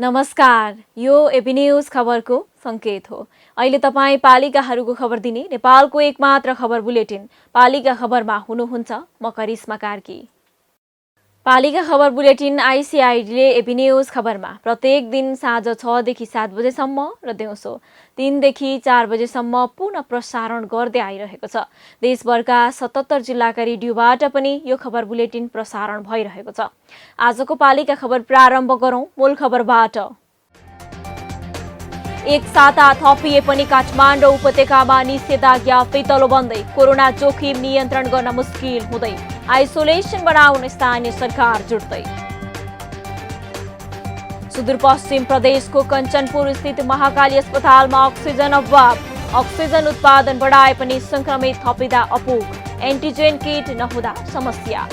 नमस्कार, यो AB news खबरको संकेत हो। अहिले तपाईँ पालिकाहरूको खबर दिने नेपालको एकमात्र खबर बुलेटिन पालिका खबरमा हुनुहुन्छ म करिश्मा कार्की। पालिका खबर बुलेटिन आइसिआइडीले एबी न्यूज खबरमा प्रत्येक दिन साँझ 6 देखि 7 बजेसम्म र दिउँसो 3 देखि 4 बजेसम्म पुनः प्रसारण गर्दै आइरहेको छ। देशभरका 77 जिल्लाका रेडियोबाट पनि यो खबर बुलेटिन प्रसारण भइरहेको छ। आजको पालिका खबर प्रारम्भ गरौं मूल खबरबाट। एक साता थपिए पनि काठमाडौँ उपत्यकामा निषेधाज्ञा फितलो बन्दै, कोरोना जोखिम नियन्त्रण गर्न मुस्किल हुँदै, आइसोलेसन बनाउन स्थानीय सरकार जुट्दै। सुदूरपश्चिम प्रदेशको कञ्चनपुर स्थित महाकाली अस्पतालमा अक्सिजन अभाव, अक्सिजन उत्पादन बढाए पनि संक्रमित थपिँदा अपुग, एन्टिजेन किट नहुँदा समस्या।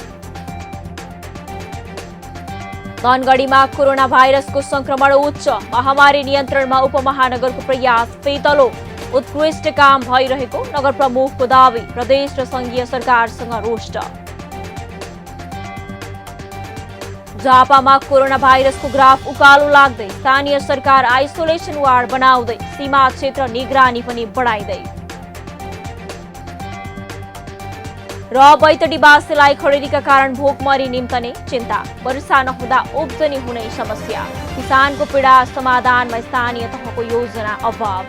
धनगढीमा कोरोना भाइरसको संक्रमण उच्च, महामारी नियन्त्रणमा उपमहानगरको प्रयास फितलो, उत्कृष्ट काम भइरहेको नगर प्रमुखको दावी, प्रदेश र संघीय सरकारसँग रोष्ट। झापामा कोरोना भाइरसको ग्राफ उकालो लाग्दै, स्थानीय सरकार आइसोलेसन वार्ड बनाउँदै, सीमा क्षेत्र निगरानी पनि बढाइँदै। र बैतडीवासीलाई खडेरीका कारण भोकमरी निम्तने चिन्ता, वर्षा नहुँदा उब्जनी हुने समस्या, किसानको पीडा समाधानमा स्थानीय तहको योजना अभाव।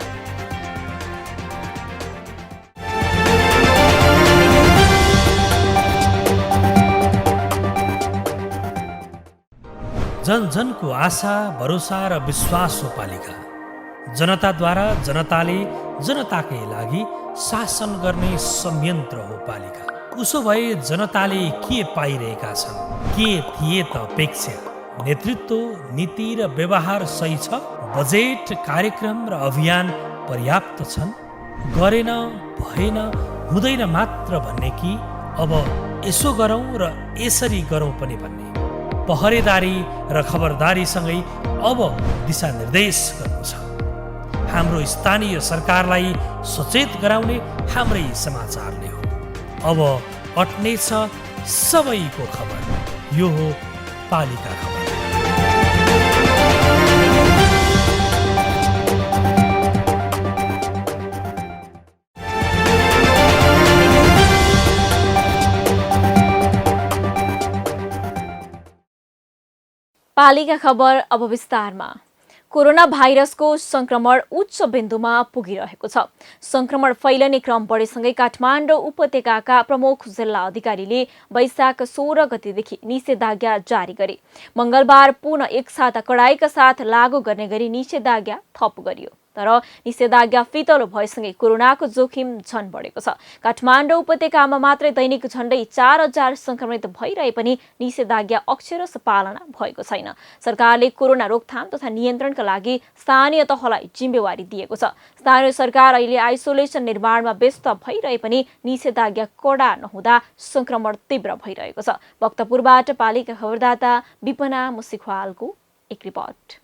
जनजनको आशा, भरोसा र विश्वास हो पालिका। जनताद्वारा जनताले जनताकै लागि शासन गर्ने संयन्त्र हो पालिका। उसो भए जनताले के पाइरहेका छन्? के थिए त अपेक्षा? नेतृत्व, नीति र व्यवहार सही छ? बजेट, कार्यक्रम र अभियान पर्याप्त छन्? गरेन, भएन, हुँदैन मात्र भन्ने कि अब यसो गरौँ र यसरी गरौँ पनि भन्ने? पहरेदारी र खबरदारीसँगै अब दिशानिर्देश गर्नु छ। हाम्रो स्थानीय सरकारलाई सचेत गराउने हाम्रै समाचारले हो। अब अट्नेछ सबैको खबर, यो हो पालिका खबर। पालिका खबर अब विस्तारमा। कोरोना भाइरसको संक्रमण उच्च बिन्दुमा पुगिरहेको छ। संक्रमण फैलने क्रम बढेसँगै काठमाडौँ उपत्यकाका प्रमुख जिल्ला अधिकारीले वैशाख 16 गतेदेखि निषेधाज्ञा जारी गरे। मंगलबार पुनः एक साता कडाइका साथ लागू गर्ने गरी निषेधाज्ञा थप गरियो। तर निषेधाज्ञा फितलो भएसँगै कोरोनाको जोखिम झन बढेको छ। काठमाडौँ उपत्यकामा मात्रै दैनिक झण्डै 4000 संक्रमित भइरहे पनि निषेधाज्ञा अक्षरशः पालना भएको छैन। सरकारले कोरोना रोकथाम तथा नियन्त्रणका लागि स्थानीय तहलाई जिम्मेवारी दिएको छ। स्थानीय सरकार अहिले आइसोलेसन निर्माणमा व्यस्त भइरहे पनि निषेधाज्ञा कडा नहुँदा संक्रमण तीव्र भइरहेको छ। भक्तपुरबाट पालिका खबरदाता विपना मुसिखवालको एक रिपोर्ट।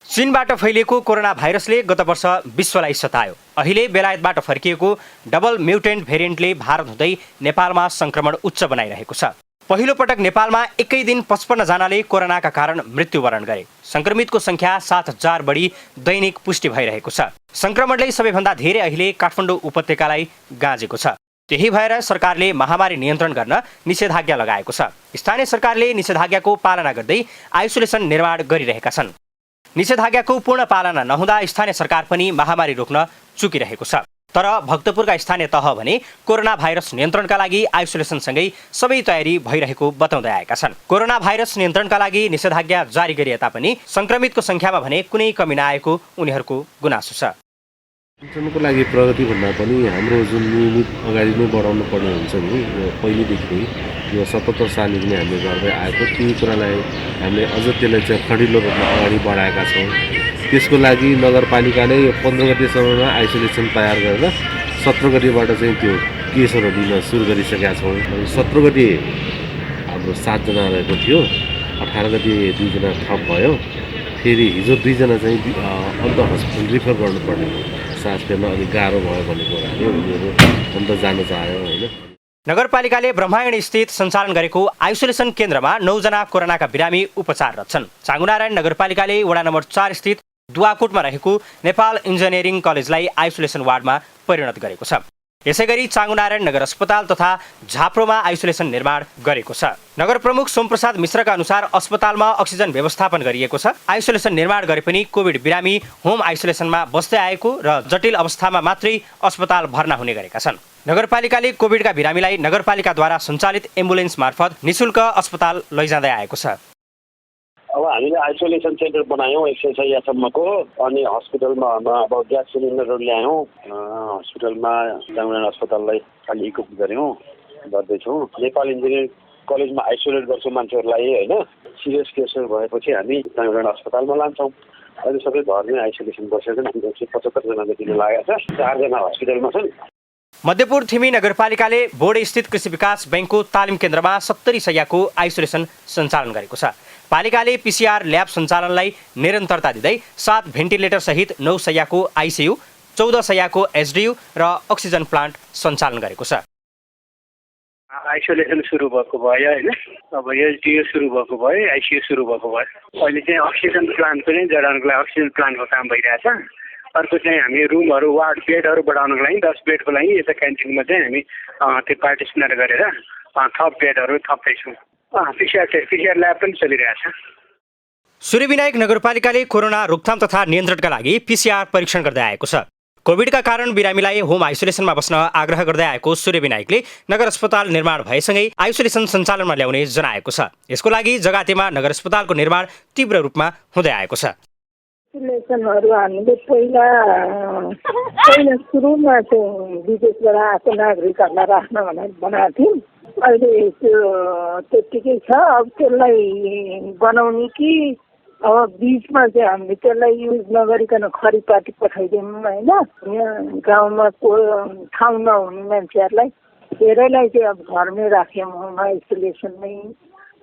चीनबाट फैलिएको कोरोना भाइरसले गत वर्ष विश्वलाई सतायो। अहिले बेलायतबाट फर्किएको डबल म्युटेन्ट भेरिएन्टले भारत हुँदै नेपालमा संक्रमण उच्च बनाइरहेको छ। पहिलो पटक नेपालमा एकै दिन 55 जनाले कोरोनाका कारण मृत्युवरण गरे। संक्रमितको संख्या 7000 बढी दैनिक पुष्टि भइरहेको छ। संक्रमणले सबैभन्दा धेरै अहिले काठमाडौँ उपत्यकालाई गाँजेको छ। त्यही भएर सरकारले महामारी नियन्त्रण गर्न निषेधाज्ञा लगाएको छ। स्थानीय सरकारले निषेधाज्ञाको पालना गर्दै आइसोलेसन निर्माण गरिरहेका छन्। निषेधाज्ञाको पूर्ण पालना नहुँदा स्थानीय सरकार पनि महामारी रोक्न चुकिरहेको छ। तर भक्तपुरका स्थानीय तह भने कोरोना भाइरस नियन्त्रणका लागि आइसोलेसनसँगै सबै तयारी भइरहेको बताउँदै आएका छन्। कोरोना भाइरस नियन्त्रणका लागि निषेधाज्ञा जारी गरिए तापनि संक्रमितको संख्यामा भने कुनै कमी नआएको उनीहरूको गुनासो छ। नियन्त्रणको लागि प्रगति भन्दा पनि हाम्रो जुन नियमित अगाडि नै बढाउनु पर्ने हुन्छ नि, पहिलेदेखि यो 77 सालदेखि नै हामीले गर्दै आएको त्यो कुरालाई हामीले अझ त्यसलाई चाहिँ खडिलो रूपमा अगाडि बढाएका छौँ। त्यसको लागि नगरपालिकाले यो 15 गतेसम्ममा आइसोलेसन तयार गरेर 17 गतेबाट चाहिँ त्यो केसहरू दिन सुरु गरिसकेका छौँ। 17 गते हाम्रो 7 जना रहेको थियो, 18 गते 2 जना थप भयो। फेरि हिजो 2 जना चाहिँ अन्त हस्पिटल रिफर गर्नुपर्ने सास फेर्न अलिक गाह्रो भयो भन्ने कुराले उनीहरू अन्त जान चाह्यो होइन। नगरपालिकाले ब्रह्मायण स्थित सञ्चालन गरेको आइसोलेसन केन्द्रमा 9 जना कोरोनाका बिरामी उपचाररत छन्। चाँगुनारायण नगरपालिकाले वडा नम्बर 4 स्थित दुवाकोटमा रहेको नेपाल इन्जिनियरिङ कलेजलाई आइसोलेसन वार्डमा परिणत गरेको छ। यसैगरी चाँगुनारायण नगर अस्पताल तथा झाप्रोमा आइसोलेसन निर्माण गरेको छ। नगर प्रमुख सोमप्रसाद मिश्रका अनुसार अस्पतालमा अक्सिजन व्यवस्थापन गरिएको छ। आइसोलेसन निर्माण गरे पनि कोभिड बिरामी होम आइसोलेसनमा बस्दै आएको र जटिल अवस्थामा मात्रै अस्पताल भर्ना हुने गरेका छन्। नगरपालिकाले कोभिडका बिरामीलाई नगरपालिकाद्वारा सञ्चालित एम्बुलेन्स मार्फत निशुल्क अस्पताल लैजाँदै आएको छ। अब हामीले आइसोलेसन सेन्टर बनायौँ 100 शय्यासम्मको, अनि हस्पिटलमा अब ग्यास सिलिन्डरहरू ल्यायौँ। हस्पिटलमा चाँगुनारायण अस्पताललाई खालि इक्विप गर्दैछौँ। नेपाल इन्जिनियरिङ कलेजमा आइसोलेट गर्छौँ मान्छेहरूलाई होइन। सिरियस केसहरू भएपछि हामी चाँगुनारायण अस्पतालमा लान्छौँ। अहिले सबै घरमै आइसोलेसन बसेछन्। हामी 75 जना जति लागेको छ, 4 जना हस्पिटलमा छन्। मध्यपुर थिमी नगरपालिकाले बोर्ड स्थित कृषि विकास बैंकको तालिम केन्द्रमा 70 शय्याको आइसोलेसन सञ्चालन गरेको छ। पालिकाले पीसीआर ल्याब सञ्चालनलाई निरन्तरता दिँदै 7 भेन्टिलेटर सहित 9 शय्याको आइसियु, 14 शय्याको एसडियु र अक्सिजन प्लान्ट सञ्चालन गरेको छ। आइसोलेसन सुरु भएको भयो होइन। अब एसडियु सुरु भएको भयो, आइसियु सुरु भएको भयो। अहिले चाहिँ अक्सिजन प्लान्ट पनि जडाउनको लागि अक्सिजन प्लान्टको काम भइरहेछ। अर्को चाहिँ हामी रुमहरू वार्ड बेडहरू बढाउनको लागि 10 बेडको लागि यता क्यान्टिनमा चाहिँ हामी त्यो पार्टिसनर गरेर थप बेडहरू थप्दैछौँ। पिसिआर ल्याब पनि चलिरहेछ। सूर्यविनायक नगरपालिकाले कोरोना रोकथाम तथा नियन्त्रणका लागि पीसीआर परीक्षण गर्दै आएको छ। कोभिडका कारण बिरामीलाई होम आइसोलेसनमा बस्न आग्रह गर्दै आएको सूर्यविनायकले नगर अस्पताल निर्माण भएसँगै आइसोलेसन सञ्चालनमा ल्याउने जनाएको छ। यसको लागि जगातेमा नगर अस्पतालको निर्माण तीव्र रूपमा हुँदै आएको छ। आइसोलेसनहरू हामीले पहिला सुरुमा चाहिँ विदेशबाट आएको नागरिकहरूलाई राख्न भनेर बनाएको थियौँ। अहिले त्यो त्यत्तिकै छ। अब त्यसलाई बनाउने कि अब बिचमा चाहिँ हामीले त्यसलाई युज नगरिकन खरिपाटी पठाइदिउँ होइन। यहाँ गाउँमा ठाउँ नहुने मान्छेहरूलाई धेरैलाई चाहिँ अब घरमै राख्यौँ होम आइसोलेसनमै।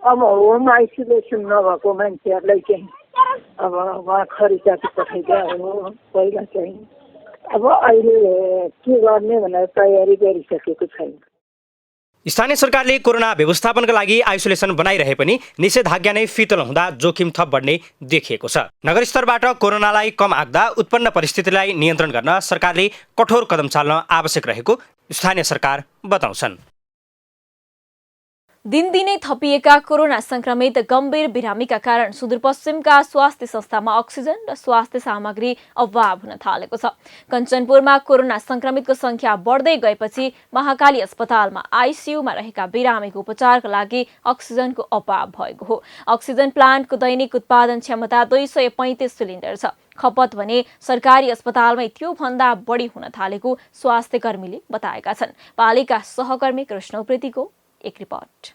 अब होम आइसोलेसन नभएको मान्छेहरूलाई चाहिँ अब उहाँ खरिपाटी पठाइदियो हो पहिला चाहिँ। अब अहिले के गर्ने भनेर तयारी गरिसकेको छैन। स्थानीय सरकारले कोरोना व्यवस्थापनका लागि आइसोलेसन बनाइरहे पनि निषेधाज्ञा नै फितलो हुँदा जोखिम थप बढ्ने देखिएको छ। नगर स्तरबाट कोरोनालाई कम आग्दा उत्पन्न परिस्थितिलाई नियन्त्रण गर्न सरकारले कठोर कदम चाल्न आवश्यक रहेको स्थानीय सरकार बताउँछन्। दिनदिनै थपिएका कोरोना संक्रमित गम्भीर बिरामीका कारण सुदूरपश्चिमका स्वास्थ्य संस्थामा अक्सिजन र स्वास्थ्य सामग्री अभाव हुन थालेको छ। कञ्चनपुरमा कोरोना संक्रमितको संख्या बढ्दै गएपछि महाकाली अस्पतालमा आइसियुमा रहेका बिरामीको उपचारका लागि अक्सिजनको अभाव भएको हो। अक्सिजन प्लान्टको दैनिक उत्पादन क्षमता 235 सिलिन्डर छ। खपत भने सरकारी अस्पतालमै त्यो भन्दा बढी हुन थालेको स्वास्थ्य कर्मीले बताएका छन्। पालिका सहकर्मी कृष्ण उप्रेतीको एक रिपोर्ट।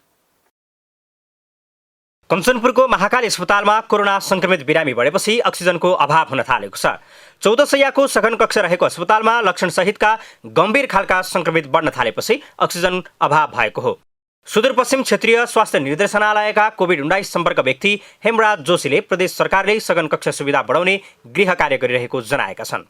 कञ्चनपुरको महाकाली अस्पतालमा कोरोना संक्रमित बिरामी बढेपछि अक्सिजनको अभाव हुन थालेको छ। 14 शय्याको सघन कक्ष रहेको अस्पतालमा लक्षण सहितका गम्भीर खालका संक्रमित बढ्न थालेपछि अक्सिजन अभाव भएको हो। सुदूरपश्चिम क्षेत्रीय स्वास्थ्य निर्देशनालयका कोभिड-19 सम्पर्क व्यक्ति हेमराज जोशीले प्रदेश सरकारले सघन कक्ष सुविधा बढाउने गृह कार्य गरिरहेको जनाएका छन्।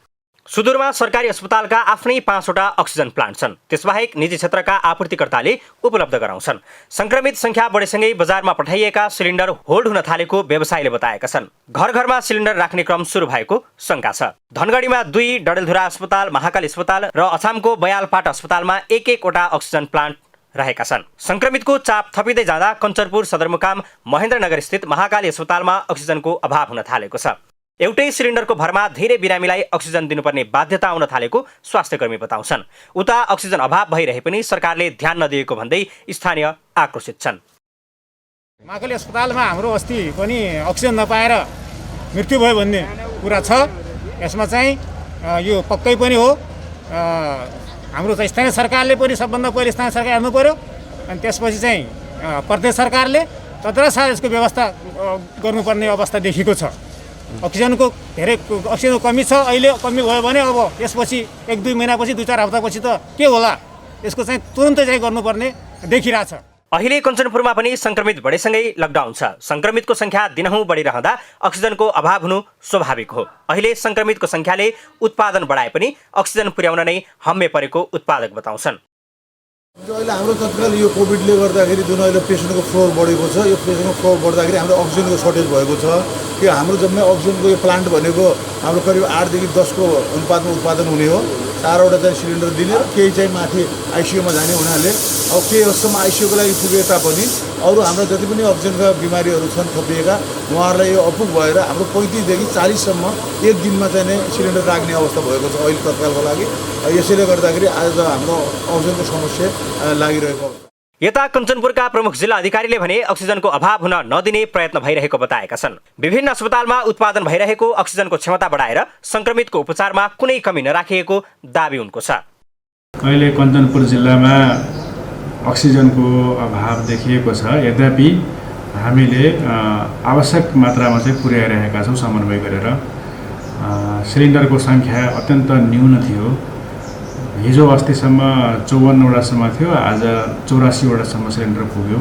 सुदूरमा सरकारी अस्पतालका आफ्नै 5वटा अक्सिजन प्लान्ट छन्। त्यसबाहेक निजी क्षेत्रका आपूर्तिकर्ताले उपलब्ध गराउँछन्। संक्रमित संख्या बढेसँगै बजारमा पठाइएका सिलिन्डर होल्ड हुन थालेको व्यवसायीले बताएका छन्। घर घरमा सिलिन्डर राख्ने क्रम सुरु भएको शंका छ। धनगढीमा 2, डडेलधुरा अस्पताल, महाकाली अस्पताल र अछामको बयालपाट अस्पतालमा 1-1वटा अक्सिजन प्लान्ट रहेका छन्। संक्रमितको चाप थपिँदै जाँदा कञ्चनपुर सदरमुकाम महेन्द्रनगर स्थित महाकाली अस्पतालमा अक्सिजनको अभाव हुन थालेको छ। एउटै सिलिन्डरको भरमा धेरै बिरामीलाई अक्सिजन दिनुपर्ने बाध्यता आउन थालेको स्वास्थ्यकर्मी बताउँछन्। उता अक्सिजन अभाव भइरहे पनि सरकारले ध्यान नदिएको भन्दै स्थानीय आक्रोशित छन्। महाकाली अस्पतालमा हाम्रो अस्ति पनि अक्सिजन नपाएर मृत्यु भयो भन्ने कुरा छ। यसमा चाहिँ यो पक्कै पनि हो। हाम्रो चाहिँ स्थानीय सरकारले पनि सबभन्दा पहिले स्थानीय सरकार हेर्नु पर्यो, अनि त्यसपछि चाहिँ प्रदेश सरकारले तत्काल यसको व्यवस्था गर्नुपर्ने अवस्था देखिएको छ। अक्सिजनको धेरै अक्सिजनको कमी छ। अहिले कमी भयो भने अब यसपछि 1-2 महिनापछि 2-4 हप्तापछि त के होला, यसको चाहिँ तुरुन्तै चाहिँ गर्नुपर्ने देखिरहेछ। अहिले कञ्चनपुरमा पनि संक्रमित बढेसँगै लकडाउन छ। संक्रमितको संख्या दिनहुँ बढिरहँदा अक्सिजनको अभाव हुनु स्वाभाविक हो। अहिले संक्रमितको संख्याले उत्पादन बढाए पनि अक्सिजन पुर्याउन नै हम्मे परेको उत्पादक बताउँछन्। अहिले हाम्रो तत्काल यो कोभिडले गर्दाखेरि जुन अहिले पेसेन्टको फ्लो बढेको छ, यो पेसेन्टको फ्लो बढ्दाखेरि हाम्रो अक्सिजनको सर्टेज भएको छ। यो हाम्रो जम्मै अक्सिजनको यो प्लान्ट भनेको हाम्रो करिब 8 देखि 10 को अनुपातमा उत्पादन हुने हो। 4 वटा चाहिँ सिलिन्डर दिने र केही चाहिँ माथि आइसियुमा जाने हुनाले अब केही हदसम्म आइसियुको लागि पुगे तापनि अरू हाम्रो जति पनि अक्सिजनका बिमारीहरू छन् थपिएका, उहाँहरूलाई यो अपुग भएर हाम्रो 35 देखि 40 सम्म एक दिनमा चाहिँ नै सिलिन्डर राख्ने अवस्था भएको छ अहिले तत्कालको लागि। यसैले गर्दाखेरि आज हाम्रो अक्सिजनको समस्या लागिरहेको अवस्था। यता कञ्चनपुरका प्रमुख जिल्ला अधिकारीले भने अक्सिजनको अभाव हुन नदिने प्रयत्न भइरहेको बताएका छन्। विभिन्न अस्पतालमा उत्पादन भइरहेको अक्सिजनको क्षमता बढाएर संक्रमितको उपचारमा कुनै कमी नराखिएको दाबी उनको छ। अहिले कञ्चनपुर जिल्लामा अक्सिजनको अभाव देखिएको छ। यद्यपि हामीले आवश्यक मात्रामा चाहिँ पुर्याइरहेका छौँ समन्वय गरेर। सिलिन्डरको सङ्ख्या अत्यन्त न्यून थियो। हिजो अस्तिसम्म 54 वटासम्म थियो, आज 84 वटासम्म सिलिन्डर पुग्यो।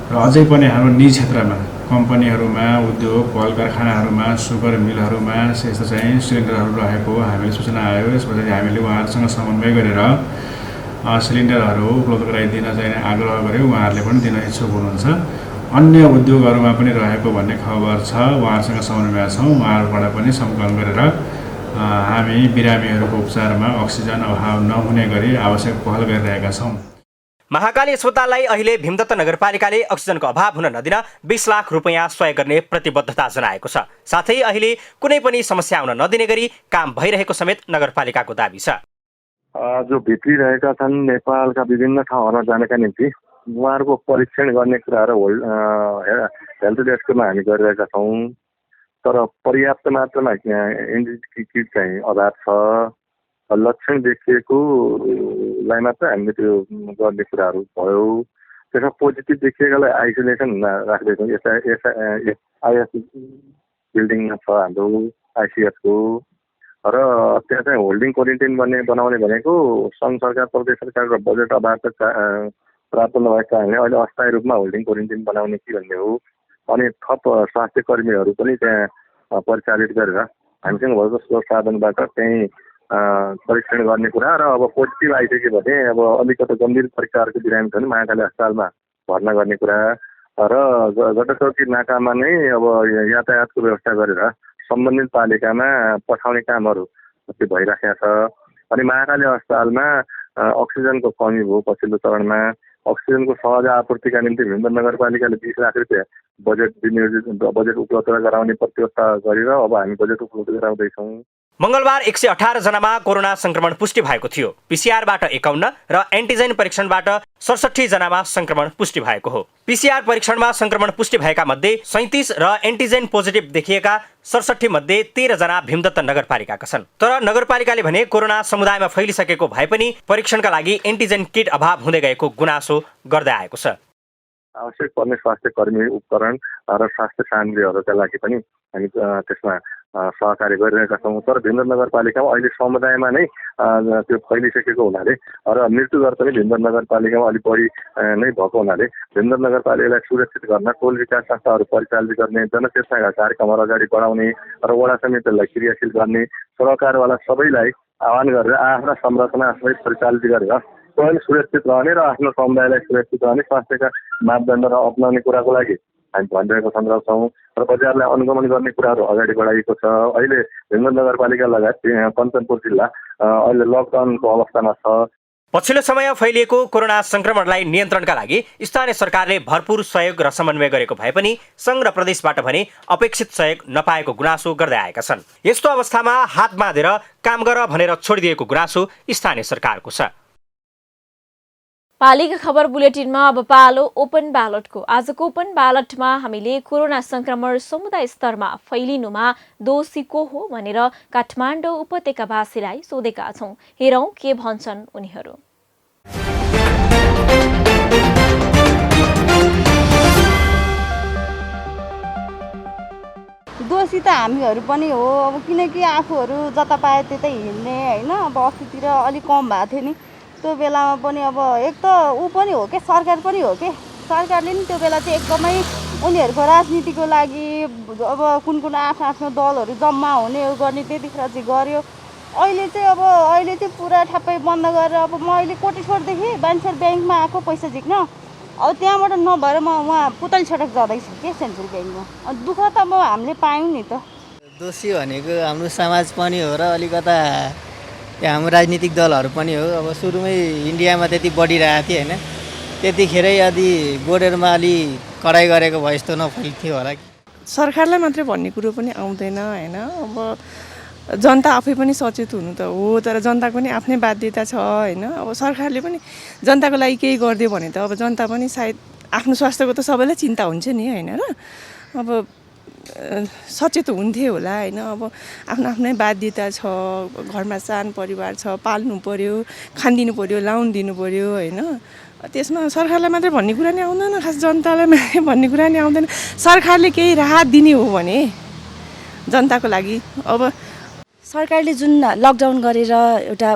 र अझै पनि हाम्रो निजी क्षेत्रमा कम्पनीहरूमा, उद्योग कल कारखानाहरूमा, सुगर मिलहरूमा यस्तो चाहिँ सिलिन्डरहरू रहेको हामीले सूचना आयो। यसपछि हामीले उहाँहरूसँग समन्वय गरेर सिलिन्डरहरू उपलब्ध गराइदिन चाहिँ आग्रह गऱ्यौँ। उहाँहरूले पनि दिन इच्छुक हुनुहुन्छ। अन्य उद्योगहरूमा पनि रहेको भन्ने खबर छ। उहाँहरूसँग समन्वय छौँ। उहाँहरूबाट पनि सङ्कलन गरेर हामी बिरामीहरूको उपचारमा अक्सिजन अभाव नहुने गरी आवश्यक पहल गरिरहेका छौँ। महाकाली अस्पताललाई अहिले भीमदत्त नगरपालिकाले अक्सिजनको अभाव हुन नदिन 20 लाख रुपैयाँ सहयोग गर्ने प्रतिबद्धता जनाएको छ। साथै अहिले कुनै पनि समस्या हुन नदिने गरी काम भइरहेको समेत नगरपालिकाको दाबी छ। जो भित्री रहेका छन् नेपालका विभिन्न ठाउँहरूमा जानका निम्ति उहाँहरूको परीक्षण गर्ने कुराहरू हेल्थ डेस्कमा हामी गरिरहेका छौँ। तर पर्याप्त मात्रामा एनजिटी किट चाहिँ अभाव छ। लक्षण देखिएकोलाई मात्र हामीले त्यो गर्ने कुराहरू भयो। त्यसमा पोजिटिभ देखिएकालाई आइसोलेसनमा राख्दैछौँ। आइएस बिल्डिङमा छ हाम्रो आइसिएसको। र त्यहाँ चाहिँ होल्डिङ क्वारेन्टाइन बनाउने भनेको सङ्घ सरकार प्रदेश सरकारको बजेट अभाव प्राप्त नभएका कारणले अहिले अस्थायी रूपमा होल्डिङ क्वारेन्टाइन बनाउने कि भन्ने हो। अनि थप स्वास्थ्य कर्मीहरू पनि त्यहाँ परिचालित गरेर हामीसँग भएको साधनबाट चाहिँ परीक्षण गर्ने कुरा। र अब पोजिटिभ आइसक्यो भने अब अलिकति गम्भीर परीक्षाहरूको बिरामी छ भने महाकाली अस्पतालमा भर्ना गर्ने कुरा। र गटचौकी नाकामा नै अब यातायातको व्यवस्था गरेर सम्बन्धित पालिकामा पठाउने कामहरू त्यो भइराखेको छ। अनि महाकाली अस्पतालमा अक्सिजनको कमी भयो पछिल्लो चरणमा। अक्सिजनको सहज आपूर्तिका निम्ति भीमदत्त नगरपालिकाले 20 लाख रुपियाँ बजेट उपलब्ध गराउने प्रतिबद्धता गरेर अब हामी बजेट उपलब्ध गराउँदैछौँ। मंगलबार 118 जनामा कोरोना संक्रमण पुष्टि भएको थियो। पीसीआरबाट 51 र एन्टिजेन परीक्षणबाट 67 जनामा संक्रमण पुष्टि भएको हो। पीसीआर परीक्षणमा संक्रमण पुष्टि भएका मध्ये 37 र एन्टिजेन पोजिटिभ देखिएका 67 मध्ये 13 जना भीमदत्त नगरपालिकाका छन्। तर नगरपालिकाले भने कोरोना समुदायमा फैलिसकेको भए पनि परीक्षणका लागि एन्टिजेन किट अभाव हुँदै गएको गुनासो गर्दै आएको छ। आवश्यक पर्ने स्वास्थ्य कर्मी उपकरण र स्वास्थ्य सामग्रीहरूका लागि पनि हामी त्यसमा सहकारी गरिरहेका छौँ। तर भीमदत्त नगरपालिकामा अहिले समुदायमा नै त्यो फैलिसकेको हुनाले र मृत्युदर पनि भीमदत्त नगरपालिकामा अलिक बढी नै भएको हुनाले भीमदत्त नगरपालिकालाई सुरक्षित गर्न टोल विकास संस्थाहरू परिचालित गर्ने, जनचेतनाका कार्यक्रमहरू अगाडि बढाउने र वडा समितिलाई क्रियाशील गर्ने, सरकारवाला सबैलाई आह्वान गरेर आफ्ना संरचना सबै परिचालित गरेर स्वयं सुरक्षित रहने र आफ्नो समुदायलाई सुरक्षित रहने स्वास्थ्यका मापदण्डहरू अप्नाउने कुराको लागि हामी भनिरहेको सन्दर्भ छौँ। र बजारलाई अनुगमन गर्ने कुराहरू अगाडि बढाइएको छ। अहिले भीमदत्त नगरपालिका लगायत कञ्चनपुर जिल्ला अहिले लकडाउनको अवस्थामा छ। पछिल्लो समय फैलिएको कोरोना संक्रमणलाई नियन्त्रणका लागि स्थानीय सरकारले भरपूर सहयोग र समन्वय गरेको भए पनि संघ र प्रदेशबाट भने अपेक्षित सहयोग नपाएको गुनासो गर्दै आएका छन्। यस्तो अवस्थामा हात बाँधेर काम गर भनेर छोडिदिएको गुनासो स्थानीय सरकारको छ। पालिका खबर बुलेटिनमा अब पालो ओपन ब्यालटको। आजको ओपन ब्यालटमा हामीले कोरोना संक्रमण समुदाय स्तरमा फैलिनुमा दोषी को हो भनेर काठमाडौँ उपत्यकावासीलाई सोधेका छौं। हेरौं के भन्छन् उनीहरू। दोषी त हामीहरू पनि हो अब, किनकि आफूहरू जता पायो त्यतै हिँड्ने होइन। अब अस्तितिर अलिक कम भएको थियो नि, त्यो बेलामा पनि अब एक त ऊ पनि हो क्या, सरकार पनि हो क्या। सरकारले नि त्यो बेला चाहिँ एकदमै उनीहरूको राजनीतिको लागि अब कुन आफ्नो दलहरू जम्मा हुने गर्ने त्यतिखेर चाहिँ गर्यो। अहिले चाहिँ पुरा ठ्याप्पै बन्द गरेर अब म अहिले कोटेश्वरदेखि बान्सर ब्याङ्कमा आएको पैसा झिक्न, अब त्यहाँबाट नभएर म उहाँ पुतली सडक जाँदैछु के सेन्ट्रल ब्याङ्कमा। दुःख त अब हामीले पायौँ नि त। दोषी भनेको हाम्रो समाज पनि हो र अलिकता हाम्रो राजनीतिक दलहरू पनि हो। अब सुरुमै इन्डियामा त्यति बढिरहेको थियो होइन, त्यतिखेरै यदि बोर्डरमा अलि कडाइ गरेको भए यस्तो नफैल्थ्यो होला। सरकारलाई मात्रै भन्ने कुरो पनि आउँदैन होइन। अब जनता आफै पनि सचेत हुनु त हो, तर जनताको पनि आफ्नै बाध्यता छ होइन। अब सरकारले पनि जनताको लागि केही गरिदियो भने त अब जनता पनि सायद आफ्नो स्वास्थ्यको त सबैलाई चिन्ता हुन्छ नि होइन र। अब सचेत हुन्थ्यो होला होइन। अब आफ्नो आफ्नै बाध्यता छ, घरमा सानो परिवार छ, पाल्नु पर्यो, खानिदिनु पर्यो, लाउनु दिनु पर्यो होइन। त्यसमा सरकारलाई मात्रै भन्ने कुरा नै आउँदैन, खास जनतालाई मात्रै भन्ने कुरा नै आउँदैन। सरकारले केही राहत दिने हो भने जनताको लागि, अब सरकारले जुन लकडाउन गरेर एउटा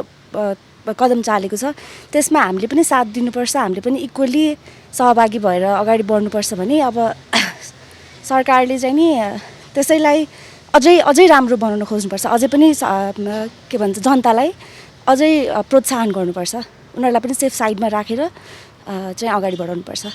कदम चालेको छ त्यसमा हामीले पनि साथ दिनुपर्छ, हामीले पनि इक्वली सहभागी भएर अगाडि बढ्नुपर्छ भने अब सरकारले चाहिँ नि त्यसैलाई अझै राम्रो बनाउन खोज्नुपर्छ। अझै पनि के भन्छ जनतालाई अझै प्रोत्साहन गर्नुपर्छ, उनीहरूलाई पनि सेफ साइडमा राखेर चाहिँ अगाडि बढाउनुपर्छ।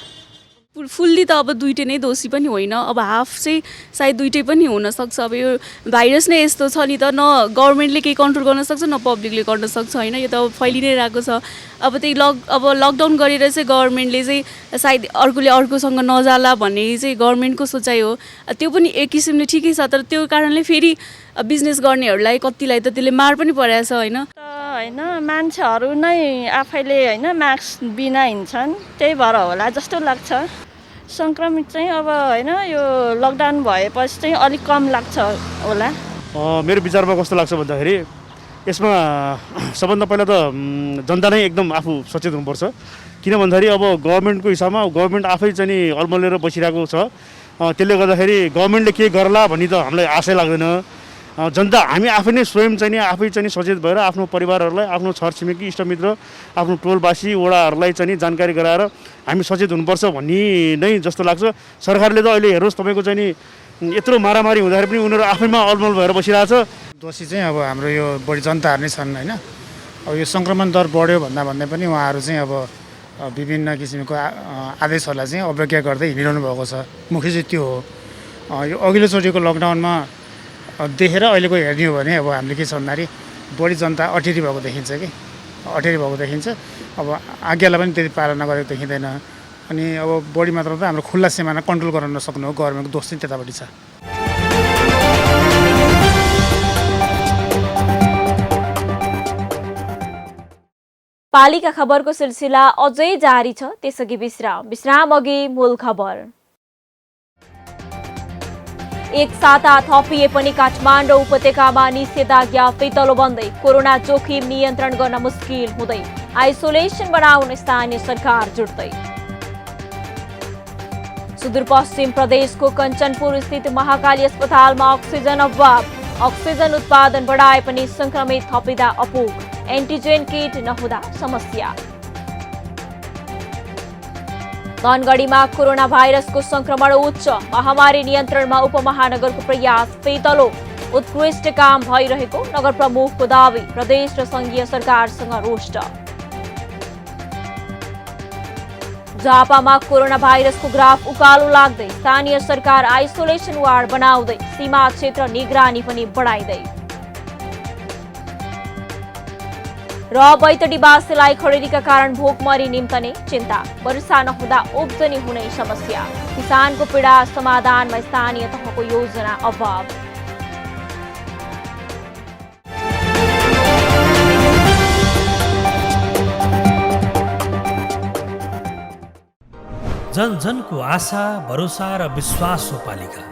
फुल्ली त अब दुइटै नै दोषी पनि होइन, अब हाफ चाहिँ सायद दुइटै पनि हुनसक्छ। अब यो भाइरस नै यस्तो छ नि त, न गभर्मेन्टले केही कन्ट्रोल गर्न सक्छ न पब्लिकले गर्न सक्छ होइन। यो त अब फैलि नै रहेको छ। अब त्यही लकडाउन गरेर चाहिँ गभर्मेन्टले चाहिँ सायद अर्कोले अर्कोसँग नजाला भन्ने चाहिँ गभर्मेन्टको सोचाइ हो। त्यो पनि एक किसिमले ठिकै छ, तर त्यो कारणले फेरि बिजनेस गर्नेहरूलाई कतिलाई त त्यसले मार पनि परेको छ होइन। होइन मान्छेहरू नै आफैले होइन मास्क बिना हिँड्छन्, त्यही भएर होला जस्तो लाग्छ। सङ्क्रमित चाहिँ अब होइन यो लकडाउन भएपछि चाहिँ अलिक कम लाग्छ होला। मेरो विचारमा कस्तो लाग्छ भन्दाखेरि यसमा सबभन्दा पहिला त जनता नै एकदम आफू सचेत हुनुपर्छ। किन भन्दाखेरि अब गभर्मेन्टको हिसाबमा गभर्मेन्ट आफै चाहिँ नि अल्मलिएर बसिरहेको छ। त्यसले गर्दाखेरि गभर्मेन्टले के गर्ला भन्ने त हामीलाई आशै लाग्दैन। जनता हामी आफै नै स्वयं चाहिँ नि आफै चाहिँ सचेत भएर आफ्नो परिवारहरूलाई, आफ्नो छरछिमेकी, इष्टमित्र, आफ्नो टोलवासी वडाहरूलाई चाहिँ नि जानकारी गराएर हामी सचेत हुनुपर्छ भन्ने नै जस्तो लाग्छ। सरकारले त अहिले हेर्नुहोस् तपाईँको चाहिँ नि यत्रो मारामारी हुँदाखेरि पनि उनीहरू आफैमा अलमल भएर बसिरहेछ। दोषी चाहिँ अब हाम्रो यो बढी जनताहरू नै छन् होइन। अब यो सङ्क्रमण दर बढ्यो भन्दा पनि उहाँहरू चाहिँ अब विभिन्न किसिमको आदेशहरूलाई चाहिँ अवज्ञा गर्दै हिँडिरहनु भएको छ। मुख्य चाहिँ त्यो हो। यो अघिल्लोचोटिको लकडाउनमा देखेर अहिलेको हेर्ने हो भने अब हामीले के छ भन्दाखेरि बढी जनता अटेरी भएको देखिन्छ कि अटेरी भएको देखिन्छ। अब आज्ञालाई पनि त्यति पालना गरेको देखिँदैन। अनि अब बढी मात्रामा त हाम्रो खुल्ला सिमाना कन्ट्रोल गर्न नसक्नु हो, गभर्मेन्टको दोष चाहिँ त्यतापट्टि छ। पालिका खबरको सिलसिला अझै जारी छ, त्यसअघि विश्राम अघि मूल खबर। एक साता थपिए पनि काठमाडौँ उपत्यकामा निषेधाज्ञा फितलो बन्दै, कोरोना जोखिम नियन्त्रण गर्न मुस्किल हुँदै, आइसोलेसन बनाउन स्थानीय सरकार जुट्दै। सुदूरपश्चिम प्रदेशको कञ्चनपुर स्थित महाकाली अस्पतालमा अक्सिजन अभाव, अक्सिजन उत्पादन बढाए पनि संक्रमित थपिँदा अपुग, एन्टिजेन किट नहुँदा समस्या। धनगढीमा कोरोना भाइरसको संक्रमण उच्च, महामारी नियन्त्रणमा उपमहानगरको प्रयास फितलो, उत्कृष्ट काम भइरहेको नगर प्रमुखको दावी, प्रदेश र संघीय सरकारसँग रोष्ट। झापामा कोरोना भाइरसको ग्राफ उकालो लाग्दै, स्थानीय सरकार आइसोलेसन वार्ड बनाउँदै, सीमा क्षेत्र निगरानी पनि बढाइँदै। र बैतडी बासीलाई खडेरीका कारण भोकमरी निम्तने चिन्ता, वर्षा नहुँदा उब्जनी हुने समस्या, किसानको पीडा समाधानमा स्थानीय तहको योजना अभाव। जन जनको आशा, भरोसा र विश्वास हो पालिका।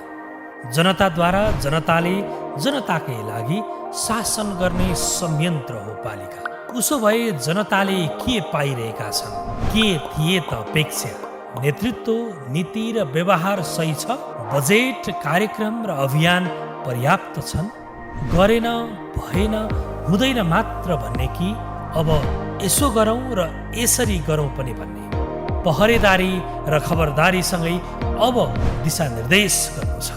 जनताद्वारा जनताले जनताकै लागि शासन गर्ने संयन्त्र हो पालिका। उसो भए जनताले के पाइरहेका छन्, के थिए त अपेक्षा, नेतृत्व, नीति र व्यवहार सही छ? बजेट, कार्यक्रम र अभियान पर्याप्त छन्? गरेन, भएन, हुँदैन मात्र भन्ने कि अब यसो गरौँ र यसरी गरौँ पनि भन्ने? पहरेदारी र खबरदारीसँगै अब दिशानिर्देश गर्नु छ।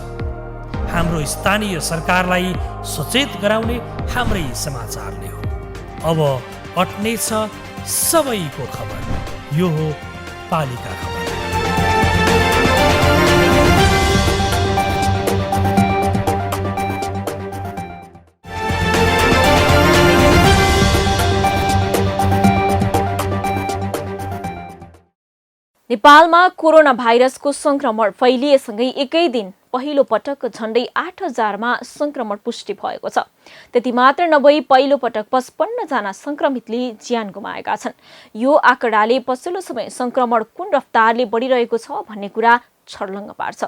हाम्रो स्थानीय सरकारलाई सचेत गराउने हाम्रै समाचारले हो। अब अट्नेछ सबैको खबर। यो हो पालिका खबर। नेपालमा कोरोना भाइरसको संक्रमण फैलिएसँगै एकै दिन पहिलो पटक झण्डै 8,000मा संक्रमण पुष्टि भएको छ। त्यति मात्र नभई पहिलो पटक 55 जना संक्रमितले ज्यान गुमाएका छन्। यो आँकडाले पछिल्लो समय संक्रमण कुन रफ्तारले बढिरहेको छ भन्ने कुरा छर्लङ्ग पार्छ।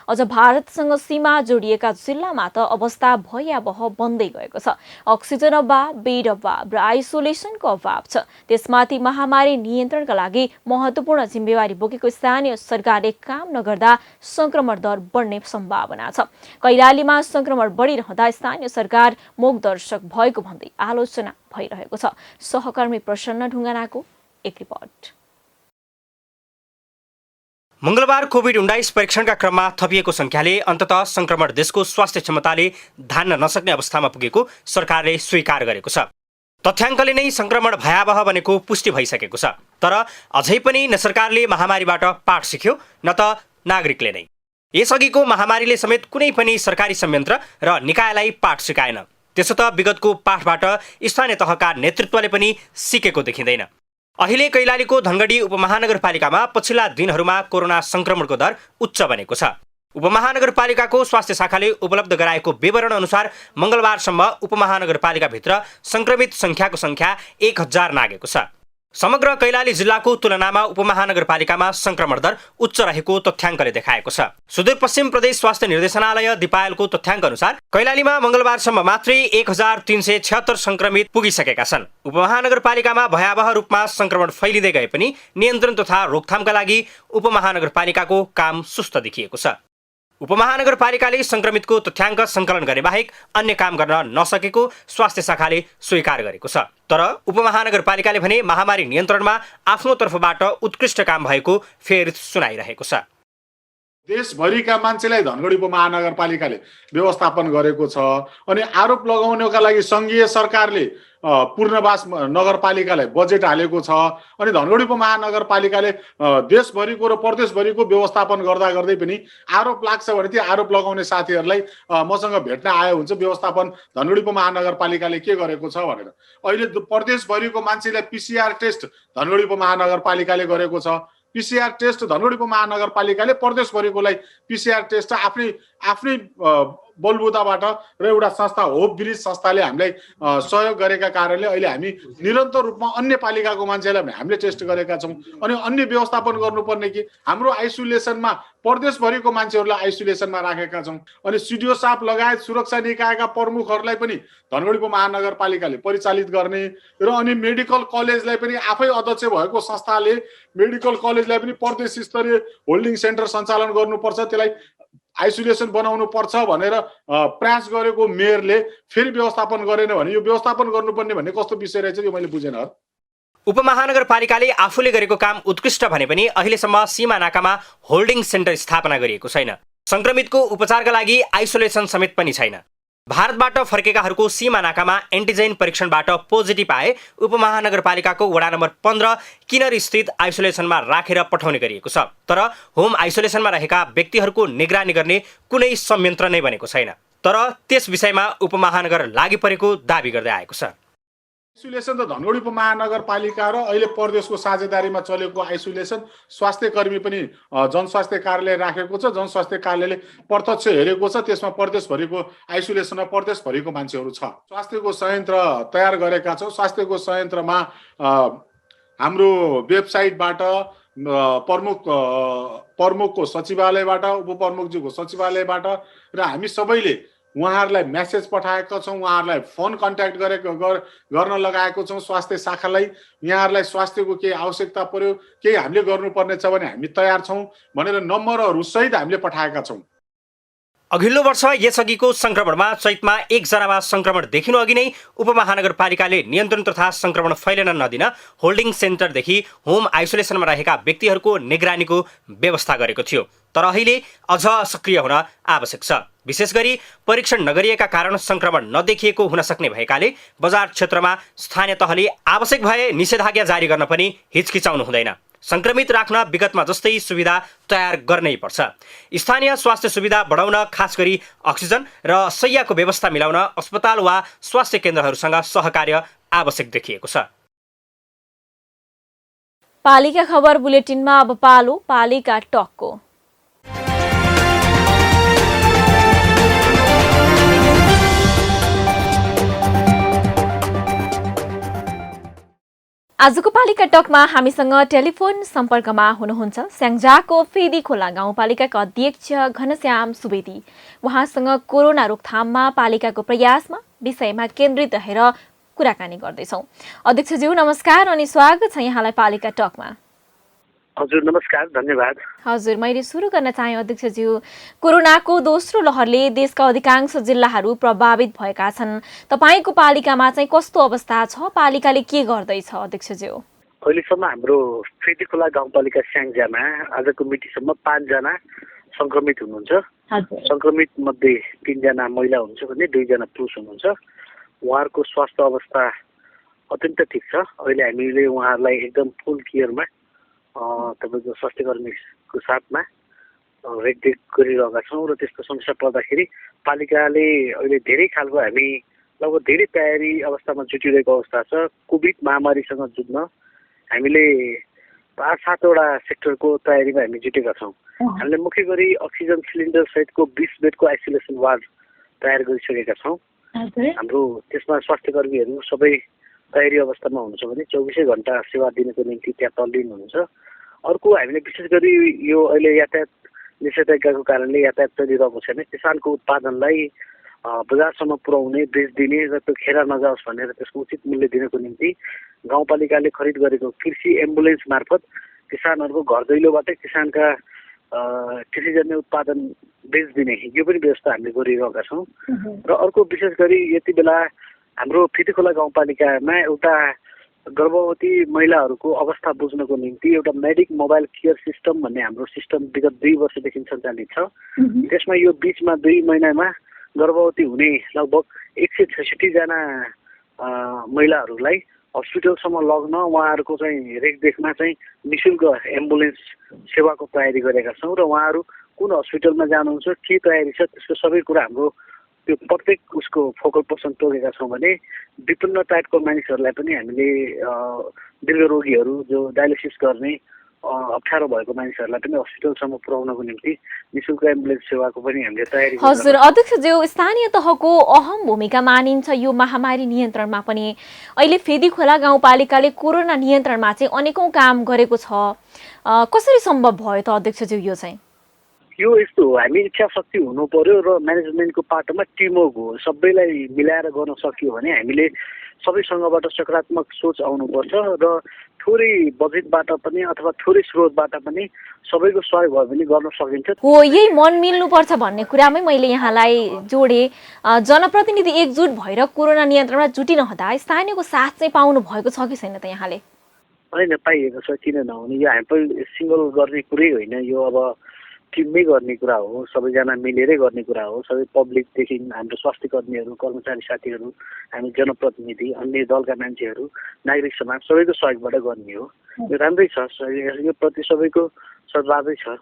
अझ भारतसँग सीमा जोडिएका जिल्लामा त अवस्था भयावह बन्दै गएको छ। अक्सिजन अभाव, बेड अभाव र आइसोलेसनको अभाव छ। त्यसमाथि महामारी नियन्त्रणका लागि महत्त्वपूर्ण जिम्मेवारी बोकेको स्थानीय सरकारले काम नगर्दा संक्रमण दर बढ्ने सम्भावना छ। कैलालीमा संक्रमण बढिरहँदा स्थानीय सरकार मूकदर्शक भएको भन्दै आलोचना भइरहेको छ। सहकर्मी प्रसन्न ढुङ्गानाको एक रिपोर्ट। मंगलबार कोभिड-19 परीक्षणका क्रममा थपिएको संख्याले अन्ततः संक्रमण देशको स्वास्थ्य क्षमताले धान्न नसक्ने अवस्थामा पुगेको सरकारले स्वीकार गरेको छ। तथ्याङ्कले नै संक्रमण भयावह बनेको पुष्टि भइसकेको छ। तर अझै पनि न सरकारले महामारीबाट पाठ सिक्यो न त नागरिकले नै। यसअघिको महामारीले समेत कुनै पनि सरकारी संयन्त्र र निकायलाई पाठ सिकाएन। त्यसो त विगतको पाठबाट स्थानीय तहका नेतृत्वले पनि सिकेको देखिँदैन। अहिले कैलालीको धनगढी उपमहानगरपालिकामा पछिल्ला दिनहरूमा कोरोना संक्रमणको दर उच्च बनेको छ। उपमहानगरपालिकाको स्वास्थ्य शाखाले उपलब्ध गराएको विवरण अनुसार मंगलबारसम्म उपमहानगरपालिकाभित्र संक्रमित संख्याको संख्या 1,000 नागेको छ। समग्र कैलाली जिल्लाको तुलनामा उपमहानगरपालिकामा संक्रमण दर उच्च रहेको तथ्याङ्कले देखाएको छ। सुदूरपश्चिम प्रदेश स्वास्थ्य निर्देशनालय दिपायलको तथ्याङ्क अनुसार कैलालीमा मंगलबारसम्म मात्रै 1,376 संक्रमित पुगिसकेका छन्। उपमहानगरपालिकामा भयावह रूपमा संक्रमण फैलिँदै गए पनि नियन्त्रण तथा रोकथामका लागि उपमहानगरपालिकाको काम सुस्त देखिएको छ। उपमहानगरपालिकाले संक्रमितको तथ्याङ्क सङ्कलन गरे बाहेक अन्य काम गर्न नसकेको स्वास्थ्य शाखाले स्वीकार गरेको छ। तर उपमहानगरपालिकाले भने महामारी नियन्त्रणमा आफ्नो तर्फबाट उत्कृष्ट काम भएको फेरि सुनाइरहेको छ। देशभरिका मान्छेलाई धनगढी उपमहानगरपालिकाले व्यवस्थापन गरेको छ। अनि आरोप लगाउनका लागि सङ्घीय सरकारले पूर्णवास नगरपालिकालाई बजेट हालेको छ। अनि धनगढी उपमहानगरपालिकाले देशभरिको र प्रदेशभरिको व्यवस्थापन गर्दा गर्दै पनि आरोप लाग्छ भने ती आरोप लगाउने साथीहरूलाई मसँग भेट्न आयो हुन्छ व्यवस्थापन धनगढी उपमहानगरपालिकाले के गरेको छ भनेर। अहिले प्रदेशभरिको मान्छेलाई पिसिआर टेस्ट धनगढी उपमहानगरपालिकाले गरेको छ। पिसिआर टेस्ट धनगढी उपमहानगरपालिकाले प्रदेशभरिकोलाई पिसिआर टेस्ट आफ्नै बलबुताबाट र एउटा संस्था होप ब्रिज संस्थाले हामीलाई सहयोग गरेका कारणले अहिले हामी निरन्तर रूपमा अन्य पालिकाको मान्छेलाई हामीले टेस्ट गरेका छौँ। अनि अन्य व्यवस्थापन गर्नुपर्ने कि हाम्रो आइसोलेसनमा प्रदेशभरिको मान्छेहरूलाई आइसोलेसनमा राखेका छौँ। अनि सिडिओ साहब लगायत सुरक्षा निकायका प्रमुखहरूलाई पनि धनगढी उपमहानगरपालिकाले परिचालित गर्ने र अनि मेडिकल कलेजलाई पनि आफै अध्यक्ष भएको संस्थाले मेडिकल कलेजलाई पनि प्रदेश स्तरीय होल्डिङ सेन्टर सञ्चालन गर्नुपर्छ, त्यसलाई आइसोलेसन बनाउनु पर्छ भनेर प्रयास गरेको मेयरले फेरि व्यवस्थापन गरेन भने यो व्यवस्थापन गर्नुपर्ने भन्ने कस्तो विषय रहेछ यो मैले बुझेन। उपमहानगरपालिकाले आफूले गरेको काम उत्कृष्ट भने पनि अहिलेसम्म सीमा नाकामा होल्डिङ सेन्टर स्थापना गरिएको छैन। संक्रमितको उपचारका लागि आइसोलेसन समेत पनि छैन। भारतबाट फर्केकाहरूको सीमा नाकामा एन्टिजेन परीक्षणबाट पोजिटिभ आए उपमहानगरपालिकाको वडा नम्बर 15 किनर स्थित आइसोलेसनमा राखेर पठाउने गरिएको छ। तर होम आइसोलेसनमा रहेका व्यक्तिहरूको निगरानी गर्ने कुनै संयन्त्र नै बनेको छैन। तर त्यस विषयमा उपमहानगर लागि परेको दाबी गर्दै आएको छ। आइसोलेसन त धनगढी उपमहानगरपालिका र अहिले प्रदेशको साझेदारीमा चलेको आइसोलेसन स्वास्थ्य कर्मी पनि जनस्वास्थ्य कार्यालय राखेको छ। जनस्वास्थ्य कार्यालयले प्रत्यक्ष हेरेको छ। त्यसमा प्रदेशभरिको आइसोलेसनमा प्रदेशभरिको मान्छेहरू छ। स्वास्थ्यको संयन्त्र तयार गरेका छौँ। स्वास्थ्यको संयन्त्रमा हाम्रो वेबसाइटबाट प्रमुखको सचिवालयबाट उपप्रमुखज्यूको सचिवालयबाट र हामी सबैले उहाँहरूलाई मेसेज पठाएका छौँ, उहाँहरूलाई फोन कन्ट्याक्ट गर्न लगाएको छौँ स्वास्थ्य शाखालाई। यहाँहरूलाई स्वास्थ्यको केही आवश्यकता पर्यो, केही हामीले गर्नुपर्ने छ भने हामी तयार छौँ भनेर नम्बरहरू सहित हामीले पठाएका छौँ। अघिल्लो वर्ष यसअघिको संक्रमणमा चैतमा एकजनामा संक्रमण देखिनु अघि नै उपमहानगरपालिकाले नियन्त्रण तथा संक्रमण फैलन नदिन होल्डिङ सेन्टरदेखि होम आइसोलेसनमा रहेका व्यक्तिहरूको निगरानीको व्यवस्था गरेको थियो। तर अहिले अझ सक्रिय हुन आवश्यक छ। विशेष गरी परीक्षण नगरिएका कारण संक्रमण नदेखिएको हुन सक्ने भएकाले बजार क्षेत्रमा स्थानीय तहले आवश्यक भए निषेधाज्ञा जारी गर्न पनि हिचकिचाउनु हुँदैन। संक्रमित राख्न विगतमा जस्तै सुविधा तयार गर्नै पर्छ। स्थानीय स्वास्थ्य सुविधा बढाउन खास गरी अक्सिजन र शय्याको व्यवस्था मिलाउन अस्पताल वा स्वास्थ्य केन्द्रहरूसँग सहकार्य आवश्यक देखिएको छ। पालिका खबर बुलेटिनमा अब पालो पालिका टकको। आजको पालिका टकमा हामीसँग टेलिफोन सम्पर्कमा हुनुहुन्छ स्याङ्जाको फेदी खोला गाउँपालिकाका अध्यक्ष घनश्याम सुवेदी। उहाँसँग कोरोना रोकथाममा पालिकाको प्रयासमा विषयमा केन्द्रित रहेर कुराकानी गर्दैछौँ। अध्यक्षज्यू नमस्कार अनि स्वागत छ यहाँलाई पालिका टकमा। हजुर नमस्कार, धन्यवाद। हजुर, मैले सुरु गर्न चाहे अध्यक्षज्यू, कोरोनाको दोस्रो लहरले देशका अधिकांश जिल्लाहरू प्रभावित भएका छन्। तपाईको पालिकामा चाहिँ कस्तो अवस्था छ, पालिकाले के गर्दैछ अध्यक्षज्यू? अहिलेसम्म हाम्रो फेदी खोला गाउँपालिका स्याङ्जामा आजको मितिसम्म 5 जना संक्रमित हुनुहुन्छ। संक्रमित मध्ये 3 जना महिला हुनुहुन्छ भने 2 जना पुरुष हुनुहुन्छ। उहाँहरूको स्वास्थ्य अवस्था अत्यन्त ठिक छ। अहिले हामीले उहाँहरूलाई एकदम फुल केयरमा तपाईँको स्वास्थ्यकर्मीको साथमा रेखदेख गरिरहेका छौँ र त्यस्तो समस्या पर्दाखेरि पालिकाले अहिले धेरै खालको हामी लगभग धेरै तयारी अवस्थामा जुटिरहेको अवस्था छ। कोभिड महामारीसँग जुझ्न हामीले 5-7वटा सेक्टरको तयारीमा हामी जुटेका छौँ। हामीले मुख्य गरी अक्सिजन सिलिन्डर सहितको 20 बेडको आइसोलेसन वार्ड तयार गरिसकेका छौँ। हाम्रो त्यसमा स्वास्थ्यकर्मीहरू सबै तयारी अवस्थामा हुनुहुन्छ भने 24 घण्टा सेवा दिनको निम्ति त्यहाँ तल्लीन हुनुहुन्छ। अर्को हामीले विशेष गरी यो अहिले यातायात निषेधाज्ञाको कारणले यातायात चलिरहेको छैन। किसानको उत्पादनलाई बजारसम्म पुर्याउने, बेचिदिने र त्यो खेर नजाओस् भनेर त्यसको उचित मूल्य दिनको निम्ति गाउँपालिकाले खरिद गरेको कृषि एम्बुलेन्स मार्फत किसानहरूको घर दैलोबाटै किसानका कृषिजन्य उत्पादन बेचिदिने यो पनि व्यवस्था हामीले गरिरहेका छौँ। र अर्को विशेष गरी यति बेला हाम्रो फेदी खोला गाउँपालिकामा एउटा गर्भवती महिलाहरूको अवस्था बुझ्नको निम्ति एउटा मेडिक मोबाइल केयर सिस्टम भन्ने हाम्रो सिस्टम विगत 2 वर्षदेखि सञ्चालित छ। त्यसमा यो बीचमा 2 महिनामा गर्भवती हुने लगभग 166 जना महिलाहरूलाई हस्पिटलसम्म लग्न उहाँहरूको चाहिँ रेखदेखमा चाहिँ निःशुल्क एम्बुलेन्स सेवाको तयारी गरेका छौँ र उहाँहरू कुन हस्पिटलमा जानुहुन्छ, के तयारी छ, त्यसको सबै कुरा हाम्रो त्यो प्रत्येक उसको फोकल पर्सन तोकेका छौँ भने विभिन्न टाइपको मानिसहरूलाई पनि हामीले दीर्घ रोगीहरू जो डायलिसिस गर्ने अप्ठ्यारो भएको मानिसहरूलाई पनि हस्पिटलसम्म पुर्याउनको निम्ति निःशुल्क एम्बुलेन्स सेवाको पनि हामीले तयारी। हजुर अध्यक्षज्यू, स्थानीय तहको अहम भूमिका मानिन्छ यो महामारी नियन्त्रणमा पनि। अहिले फेदी खोला गाउँपालिकाले कोरोना नियन्त्रणमा चाहिँ अनेकौं काम गरेको छ, कसरी सम्भव भयो त अध्यक्षज्यू यो चाहिँ? यो यस्तो हो, हामी इच्छा शक्ति हुनु पर्यो र म्यानेजमेन्टको पाटोमा टिमवर्क हो। सबैलाई मिलाएर गर्न सकियो भने हामीले सबैसँगबाट सकारात्मक सोच आउनुपर्छ र थोरै बजेटबाट पनि अथवा थोरै स्रोतबाट पनि सबैको सहयोग भयो भने गर्न सकिन्छ। हो, यही मन मिल्नुपर्छ भन्ने कुरामै मैले यहाँलाई जोडे। जनप्रतिनिधि एकजुट भएर कोरोना नियन्त्रणमा जुटिरहँदा स्थानीयको साथ चाहिँ पाउनु भएको छ कि छैन त यहाँले? होइन, पाइएको छ, किन नहुने। यो हामी सिङ्गल गर्ने कुरै होइन, यो अब टिममै गर्ने कुरा हो, सबैजना मिलेरै गर्ने कुरा हो। सबै पब्लिकदेखि हाम्रो स्वास्थ्य कर्मीहरू, कर्मचारी साथीहरू, हामी जनप्रतिनिधि, अन्य दलका मान्छेहरू, नागरिक समाज सबैको सहयोगबाट गर्ने हो। यो राम्रै छ, यो प्रति सबैको सद्भावै छ।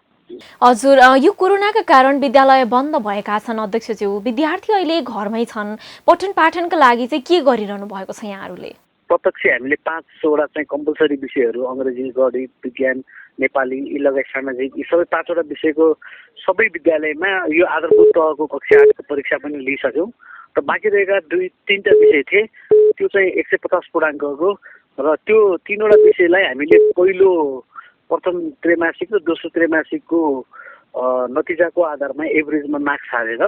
हजुर, यो कोरोनाका कारण विद्यालय बन्द भएका छन् अध्यक्षज्यू, विद्यार्थी अहिले घरमै छन्, पठन पाठनका लागि चाहिँ के गरिरहनु भएको छ यहाँहरूले? प्रत्यक्ष हामीले 5वटा चाहिँ कम्पलसरी विषयहरू अङ्ग्रेजी, गणित, विज्ञान, नेपाली यी लगायत सामाजिक यी सबै 5वटा विषयको सबै विद्यालयमा यो आधारभूत तहको कक्षा 8को परीक्षा पनि लिइसक्यौँ र बाँकी रहेका 2-3टा विषय थिए त्यो चाहिँ 150 पूर्णाङ्कको र त्यो 3वटा विषयलाई हामीले प्रथम त्रैमासिक र दोस्रो त्रैमासिकको नतिजाको आधारमा एभरेजमा मार्क्स हालेर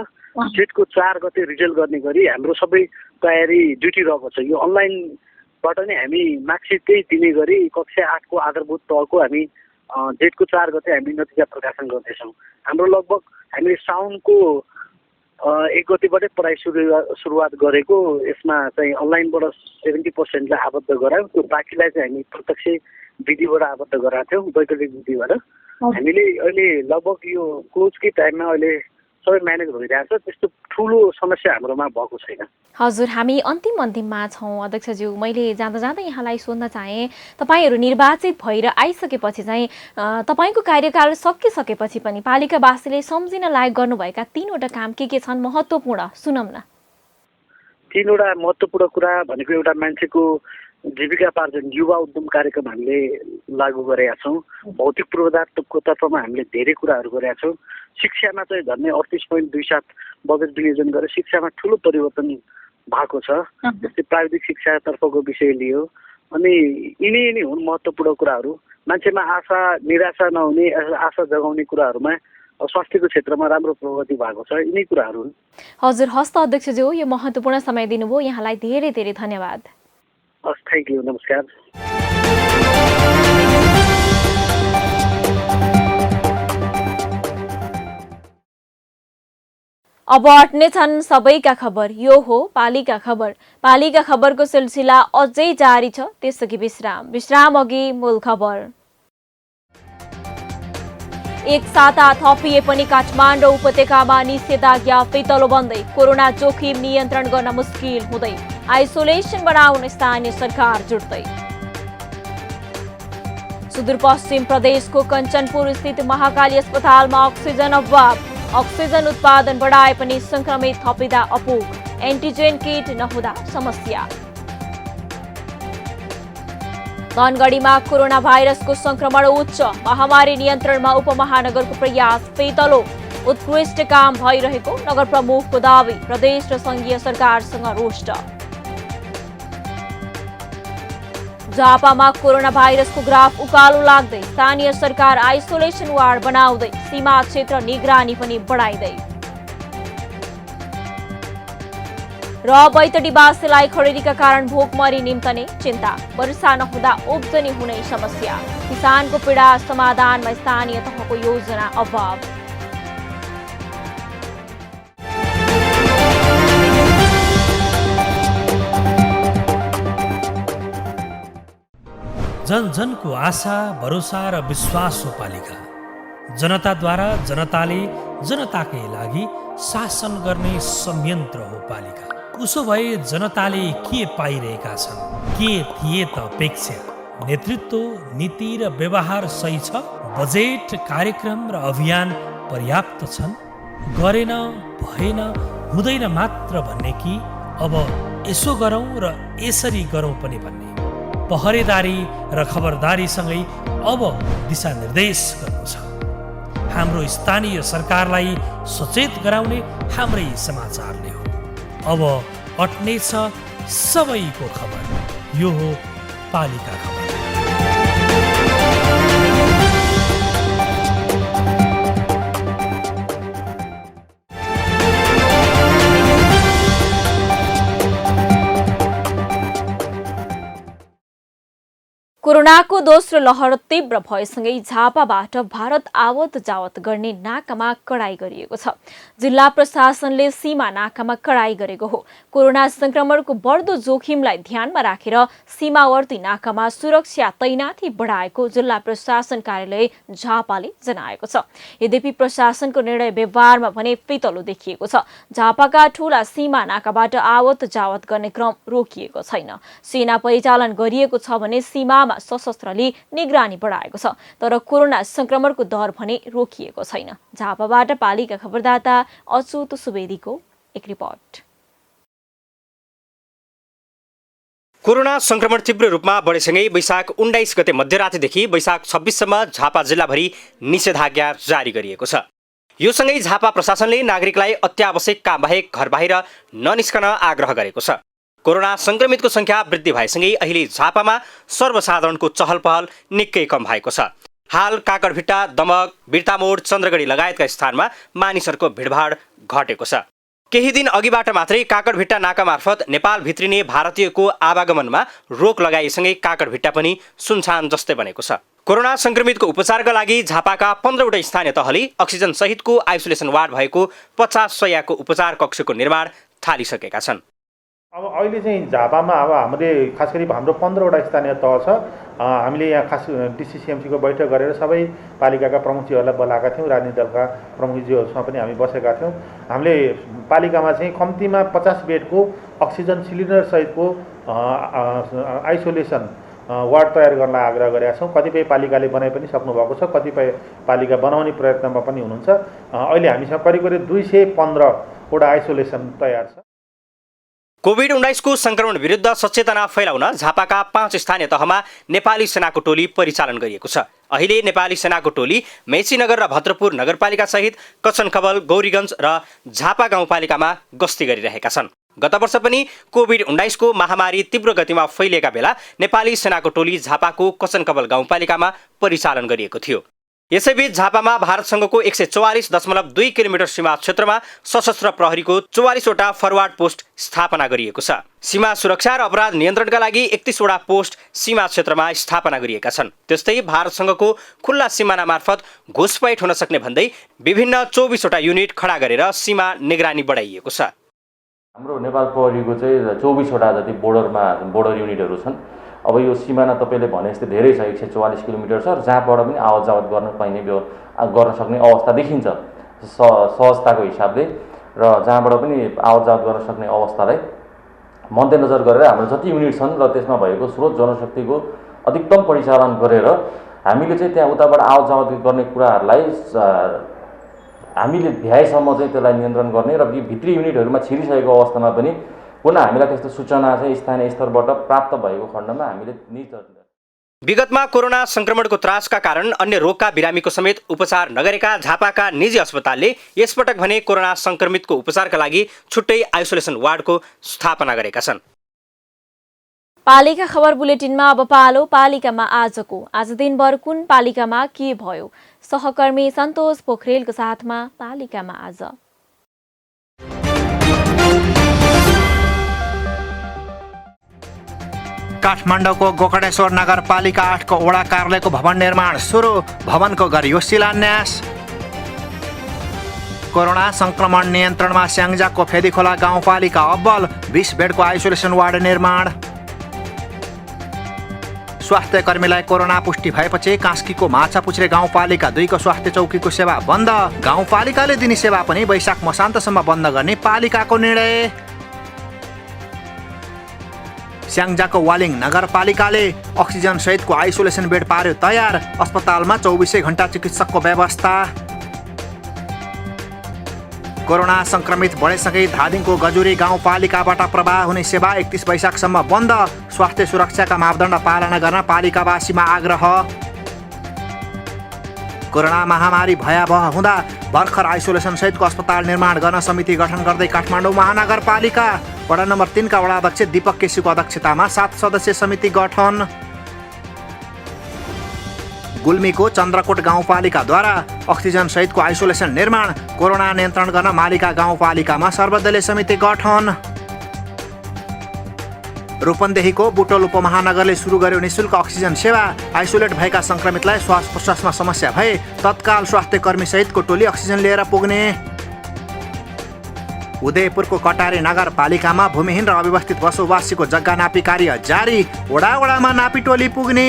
जेठको 4 गते रिजल्ट गर्ने गरी हाम्रो सबै तयारी ड्युटी रहेको छ। यो अनलाइनबाट नै हामी मार्कसिट त्यही दिने गरी कक्षा 8को आधारभूत तहको हामी जेठको 4 गते हामी नतिजा प्रकाशन गर्दैछौँ। हाम्रो लगभग हामीले साउनको 1 गतेबाटै पढाइ सुरुवात गरेको। यसमा चाहिँ अनलाइनबाट 70% आबद्ध गरायौँ। त्यो बाँकीलाई चाहिँ हामी प्रत्यक्ष विधिबाट आबद्ध गराएको थियौँ, वैकल्पिक विधिबाट। हामीले अहिले लगभग यो क्लोजकै टाइममा अहिले सबै म्यानेज भइरहेको छ। त्यस्तो ठुलो समस्या हाम्रोमा भएको छैन। हजुर, हामी अन्तिममा छौँ अध्यक्षज्यू। मैले जाँदा जाँदै यहाँलाई सोध्न चाहेँ, तपाईँहरू निर्वाचित भएर आइसकेपछि चाहिँ तपाईँको कार्यकाल सकिसकेपछि पनि पालिकावासीले सम्झिन लायक गर्नुभएका 3वटा काम के छन् महत्त्वपूर्ण सुनौँ न। 3वटा महत्त्वपूर्ण कुरा भनेको एउटा मान्छेको जीविकापार्जन युवा उद्यम कार्यक्रम हामीले लागू गरेका छौँ। भौतिक पूर्वाधारको तर्फमा हामीले धेरै कुराहरू गरेका छौँ। शिक्षामा चाहिँ झन्डै 38.27 बजेट विनियोजन गरेर शिक्षामा ठुलो परिवर्तन भएको छ। जस्तै प्राविधिक शिक्षातर्फको विषय लियो। अनि यिनी हुन् महत्त्वपूर्ण कुराहरू। मान्छेमा आशा निराशा नहुने, आशा जगाउने कुराहरूमा स्वास्थ्यको क्षेत्रमा राम्रो प्रगति भएको छ। यिनै कुराहरू हुन्। हजुर, हस्त अध्यक्षज्यू, यो महत्त्वपूर्ण समय दिनुभयो, यहाँलाई धेरै धेरै धन्यवाद। हस्, थ्याङ्क यू, नमस्कार। अब अट्ने छन् सबैका खबर। यो हो पालिका खबर। पालिका खबरको सिलसिला अझै जारी छ, त्यसअघि विश्राम अघि मूल खबर। एक साता थपिए पनि काठमाडौँ उपत्यकामा निषेधाज्ञा फितलो बन्दै, कोरोना जोखिम नियन्त्रण गर्न मुस्किल हुँदै, आइसोलेसन बनाउन स्थानीय सरकार जुट्दै। सुदूरपश्चिम प्रदेशको कञ्चनपुर स्थित महाकाली अस्पतालमा अक्सिजन अभाव। अक्सिजन उत्पादन बढाए पनि संक्रमित थपिँदा अपुग, एन्टिजेन किट नहुँदा समस्या। धनगढीमा कोरोना भाइरसको संक्रमण उच्च, महामारी नियन्त्रणमा उपमहानगरको प्रयास फितलो। उत्कृष्ट काम भइरहेको नगर प्रमुखको दावी, प्रदेश र संघीय सरकारसँग रोष्ट। झापामा कोरोना भाइरसको ग्राफ उकालो लाग्दै, स्थानीय सरकार आइसोलेसन वार्ड बनाउँदै, सीमा क्षेत्र निगरानी पनि बढाइँदै। र बैतडीवासीलाई खडेरीका कारण भोकमरी निम्तने चिन्ता, वर्षा नहुँदा उब्जनी हुने समस्या। किसानको पीडा समाधानमा स्थानीय तहको योजना अभाव। जन जनको आशा, भरोसा र विश्वास हो पालिका। जनताद्वारा जनताले जनताकै लागि शासन गर्ने संयन्त्र हो पालिका। उसो भए जनताले के पाइरहेका छन्? के थिए त अपेक्षा? नेतृत्व, नीति र व्यवहार सही छ? बजेट, कार्यक्रम र अभियान पर्याप्त छन्? गरेन, भएन, हुँदैन मात्र भन्ने कि अब यसो गरौँ र यसरी गरौँ पनि भन्ने? पहरेदारी र खबरदारीसँगै अब दिशानिर्देश गर्नु छ। हाम्रो स्थानीय सरकारलाई सचेत गराउने हाम्रै समाचारले हो। अब अट्ने छ सबैको खबर। यो हो पालिका खबर। कोरोनाको दोस्रो लहर तीव्र भएसँगै झापाबाट भारत आवत जावत गर्ने नाकामा कडाई गरिएको छ। जिल्ला प्रशासनले सीमा नाकामा कडाई गरेको हो। कोरोना संक्रमणको बढ्दो जोखिमलाई ध्यानमा राखेर सीमावर्ती नाकामा सुरक्षा तैनाथी बढाएको जिल्ला प्रशासन कार्यालय झापाले जनाएको छ। यद्यपि प्रशासनको निर्णय व्यवहारमा भने फितलो देखिएको छ। झापाका ठूला सीमा नाकाबाट आवत जावत गर्ने क्रम रोकिएको छैन। सेना परिचालन गरिएको छ भने सीमामा सशस्त्रले निगरानी बढाएको छ, तर कोरोना संक्रमणको दर भने रोकिएको छैन। झापाबाट पालिका खबरदाता अच्युत सुवेदीको एक रिपोर्ट। कोरोना संक्रमण तीव्र रूपमा बढेसँगै वैशाख 19 गते मध्यरातदेखि वैशाख 26 सम्म झापा जिल्लाभरि निषेधाज्ञा जारी गरिएको छ। यो सँगै झापा प्रशासनले नागरिकलाई अत्यावश्यक काम बाहेक घर बाहिर ननिस्कन आग्रह गरेको छ। कोरोना संक्रमितको संख्या वृद्धि भएसँगै अहिले झापामा सर्वसाधारणको चहल पहल निकै कम भएको छ। हाल काकडभिट्टा, दमक, बिर्तामोड, चन्द्रगढी लगायतका स्थानमा मानिसहरूको भिडभाड घटेको छ। केही दिन अघिबाट मात्रै काकडभिट्टा नाका मार्फत नेपाल भित्रिने भारतीयको आवागमनमा रोक लगाइसँगै काकडभिट्टा पनि सुनसान जस्तै बनेको छ। कोरोना संक्रमितको उपचारका लागि झापाका 15वटा स्थानीय तहले अक्सिजन सहितको आइसोलेसन वार्ड भएको 50 शय्याको उपचार कक्षको निर्माण थालिसकेका छन्। अब अहिले चाहिँ झापामा अब हामीले खास गरी हाम्रो 15वटा स्थानीय तह छ। हामीले यहाँ खास डिसिसिएमसीको बैठक गरेर सबै पालिकाका प्रमुखजीहरूलाई बोलाएका थियौँ। राजनीतिक दलका प्रमुखजीहरूसँग पनि हामी बसेका थियौँ। हामीले पालिकामा चाहिँ कम्तीमा 50 बेडको अक्सिजन सिलिन्डर सहितको आइसोलेसन वार्ड तयार गर्न आग्रह गरेका छौँ। कतिपय पालिकाले बनाइ पनि सक्नुभएको छ, कतिपय पालिका बनाउने प्रयत्नमा पनि हुनुहुन्छ। अहिले हामीसँग करिब 215वटा आइसोलेसन तयार छ। कोभिड-19 को संक्रमण विरुद्ध सचेतना फैलाउन झापाका 5 स्थानीय तहमा नेपाली सेनाको टोली परिचालन गरिएको छ। अहिले नेपाली सेनाको टोली मेचीनगर र भद्रपुर नगरपालिका सहित कचनकबल, गौरीगञ्ज र झापा गाउँपालिकामा गस्ती गरिरहेका छन्। गत वर्ष पनि कोभिड-19 को महामारी तीव्र गतिमा फैलिएका बेला नेपाली सेनाको टोली झापाको कचनकबल गाउँपालिकामा परिचालन गरिएको थियो। यसैबीच झापामा भारतसँगको 144.2 किलोमिटर सीमा क्षेत्रमा सशस्त्र प्रहरीको 44वटा फरवार्ड पोस्ट स्थापना गरिएको छ। सीमा सुरक्षा र अपराध नियन्त्रणका लागि 31वटा पोस्ट सीमा क्षेत्रमा स्थापना गरिएका छन्। त्यस्तै भारतसँगको खुल्ला सिमाना मार्फत घुसपैठ हुन सक्ने भन्दै विभिन्न 24वटा युनिट खडा गरेर सीमा निगरानी बढाइएको छ। हाम्रो नेपाल प्रहरीको चाहिँ 24वटा जति बोर्डर युनिटहरू छन्। अब यो सिमाना तपाईँले भने जस्तै धेरै छ, 144 किलोमिटर छ। जहाँबाट पनि आवत जावत गर्न सक्ने अवस्था देखिन्छ सहजताको हिसाबले, र जहाँबाट पनि आवत जावत गर्न सक्ने अवस्थालाई मध्यनजर गरेर हाम्रो जति युनिट छन् र त्यसमा भएको स्रोत जनशक्तिको अधिकतम परिचालन गरेर हामीले चाहिँ त्यहाँ उताबाट आवत जावत गर्ने कुराहरूलाई हामीले भ्याएसम्म चाहिँ त्यसलाई नियन्त्रण गर्ने र भित्री युनिटहरूमा छिरिसकेको अवस्थामा पनि पुनः हामीलाई त्यस्तो सूचना चाहिँ स्थानीय स्तरबाट प्राप्त भएको खण्डमा हामीले विगतमा कोरोना संक्रमणको त्रासका कारण अन्य रोगका बिरामीको समेत उपचार नगरेका झापाका निजी अस्पतालले यसपटक भने कोरोना संक्रमितको उपचारका लागि छुट्टै आइसोलेसन वार्डको स्थापना गरेका छन्। पालिका खबर बुलेटिनमा अब पालो पालिकामा आजको। आज दिनभर कुन पालिकामा के भयो? सहकर्मी सन्तोष पोखरेलको साथमा पालिकामा आज। काठमाडौँको गोकर्णेश्वर नगरपालिका 8 को वडा कार्यालयको भवन निर्माण सुरु, भवनको गरियो शिलान्यास। कोरोना संक्रमण नियन्त्रणमा स्याङ्जाको फेदीखोला गाउँपालिका अब्बल, 20 बेडको आइसोलेसन वार्ड निर्माण। स्वास्थ्य कर्मीलाई कोरोना पुष्टि भएपछि कास्कीको माछापुछ्रे गाउँपालिका 2 को स्वास्थ्य चौकीको सेवा बन्द। गाउँपालिकाले दिने सेवा पनि वैशाख मसान्तसम्म बन्द गर्ने पालिकाको निर्णय। स्याङ्जाको वालिङ नगरपालिकाले अक्सिजन सहितको आइसोलेसन बेड पार्यो तयार। अस्पतालमा 24 घण्टा चिकित्सकको व्यवस्था। कोरोना संक्रमित बढेसँगै धादिङको गजुरी गाउँपालिकाबाट प्रवाह हुने सेवा 31 वैशाखसम्म बन्द। स्वास्थ्य सुरक्षाका मापदण्ड पालना गर्न पालिकावासीमा आग्रह। कोरोना महामारी भयावह हुँदा भर्खर आइसोलेसन सहितको अस्पताल निर्माण गर्न समिति गठन गर्दै काठमाडौँ महानगरपालिका। वडा नम्बर 3 का वडा अध्यक्ष दीपक केसीको अध्यक्षतामा 7 सदस्यीय समिति गठन। गुल्मीको चन्द्रकोट गाउँपालिकाद्वारा अक्सिजन सहितको आइसोलेसन निर्माण। कोरोना नियन्त्रण गर्न मालिका गाउँपालिकामा सर्वदलीय समिति गठन। रूपन्देहीको बुटोल उपमहानगरले सुरु गर्यो निशुल्क अक्सिजन सेवा। आइसोलेट भएका संक्रमितलाई श्वास प्रश्वासमा समस्या भए तत्काल स्वास्थ्य कर्मी सहितको टोली अक्सिजन लिएर पुग्ने। उदयपुरको कटारे नगरपालिकामा भूमिहीन र अव्यवस्थित बसोबासीको जग्गा नापी कार्य जारी। वडामा नापी टोली पुग्ने।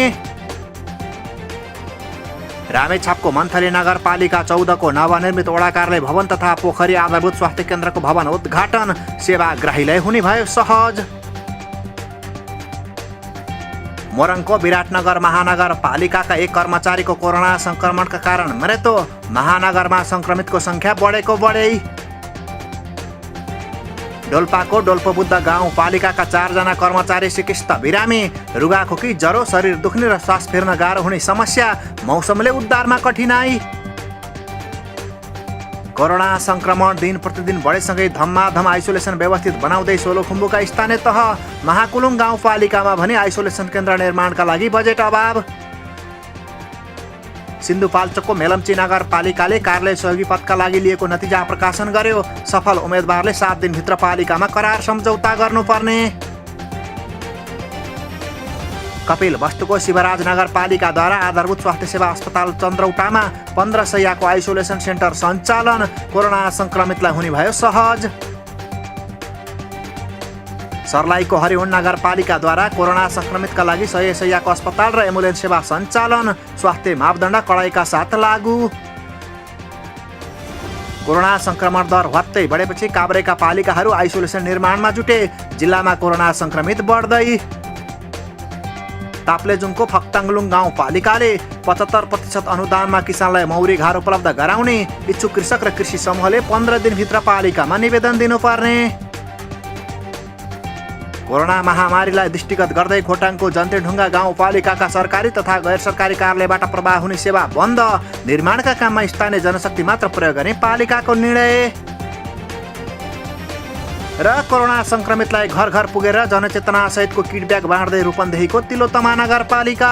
रामेछापको मन्थली नगरपालिका 14 को नवनिर्मित वडा कार्यालय भवन तथा पोखरी आधारभूत स्वास्थ्य केन्द्रको भवन उद्घाटन। सेवाग्राहीलाई हुने भयो सहज। मोरङको विराटनगर महानगरपालिकाका 1 कर्मचारीको कोरोना संक्रमणका कारण मृत्यु। महानगरमा संक्रमितको संख्या बढेको बढै। डोल्पाको डोल्पोबुद्ध गाउँपालिकाका 4 जना कर्मचारी सिकिस्त बिरामी। रुगाखोकी, ज्वरो, शरीर दुख्ने र श्वास फेर्न गाह्रो हुने समस्या। मौसमले उद्धारमा कठिनाई। कोरोना संक्रमण दिन प्रतिदिन बढेसँगै धममाधम आइसोलेसन व्यवस्थित बनाउँदै सोलुखुम्बुका स्थानीय तह। महाकुलुङ गाउँपालिकामा भने आइसोलेसन केन्द्र निर्माणका लागि बजेट अभाव। सिन्धुपाल्चोकको मेलम्ची नगरपालिकाले कार्यालय सहयोगी पदका लागि लिएको नतिजा प्रकाशन गर्यो। सफल उम्मेदवारले 7 दिनभित्र पालिकामा करार सम्झौता गर्नुपर्ने। कपिल वस्तुको शिवराज नगरपालिकाद्वारा आधारभूत स्वास्थ्य सेवा अस्पताल चन्द्रौटामा 15 शय्याको आइसोलेसन सेन्टर सञ्चालन। कोरोना संक्रमितलाई हुने भयो सहज। सर्लाहीको हरिहुन नगरपालिकाद्वारा कोरोना संक्रमितका लागि 100 शय्याको अस्पताल र एम्बुलेन्स सेवा सञ्चालन। स्वास्थ्य मापदण्ड कडाइका साथ लागू। कोरोना संक्रमण दर हत्तै बढेपछि काभ्रेका पालिकाहरू आइसोलेसन निर्माणमा जुटे। जिल्लामा कोरोना संक्रमित बढ्दै। ताप्लेजुङको फक्ताङलुङ गाउँपालिकाले 75% अनुदानमा किसानलाई मौरी घार उपलब्ध गराउने। इच्छुक कृषक र कृषि समूहले 15 दिनभित्र पालिकामा निवेदन दिनुपर्ने। कोरोना महामारीलाई दृष्टिगत गर्दै खोटाङको जन्तेढुङ्गा गाउँपालिकाका सरकारी तथा गैर सरकारी कार्यालयबाट प्रवाह हुने सेवा बन्द। निर्माणका काममा स्थानीय जनशक्ति मात्र प्रयोग गर्ने पालिकाको निर्णय। र कोरोना संक्रमितलाई घर घर पुगेर जनचेतना सहितको किट ब्याग बाँड्दै रूपन्देहीको तिलोत्तमा नगरपालिका।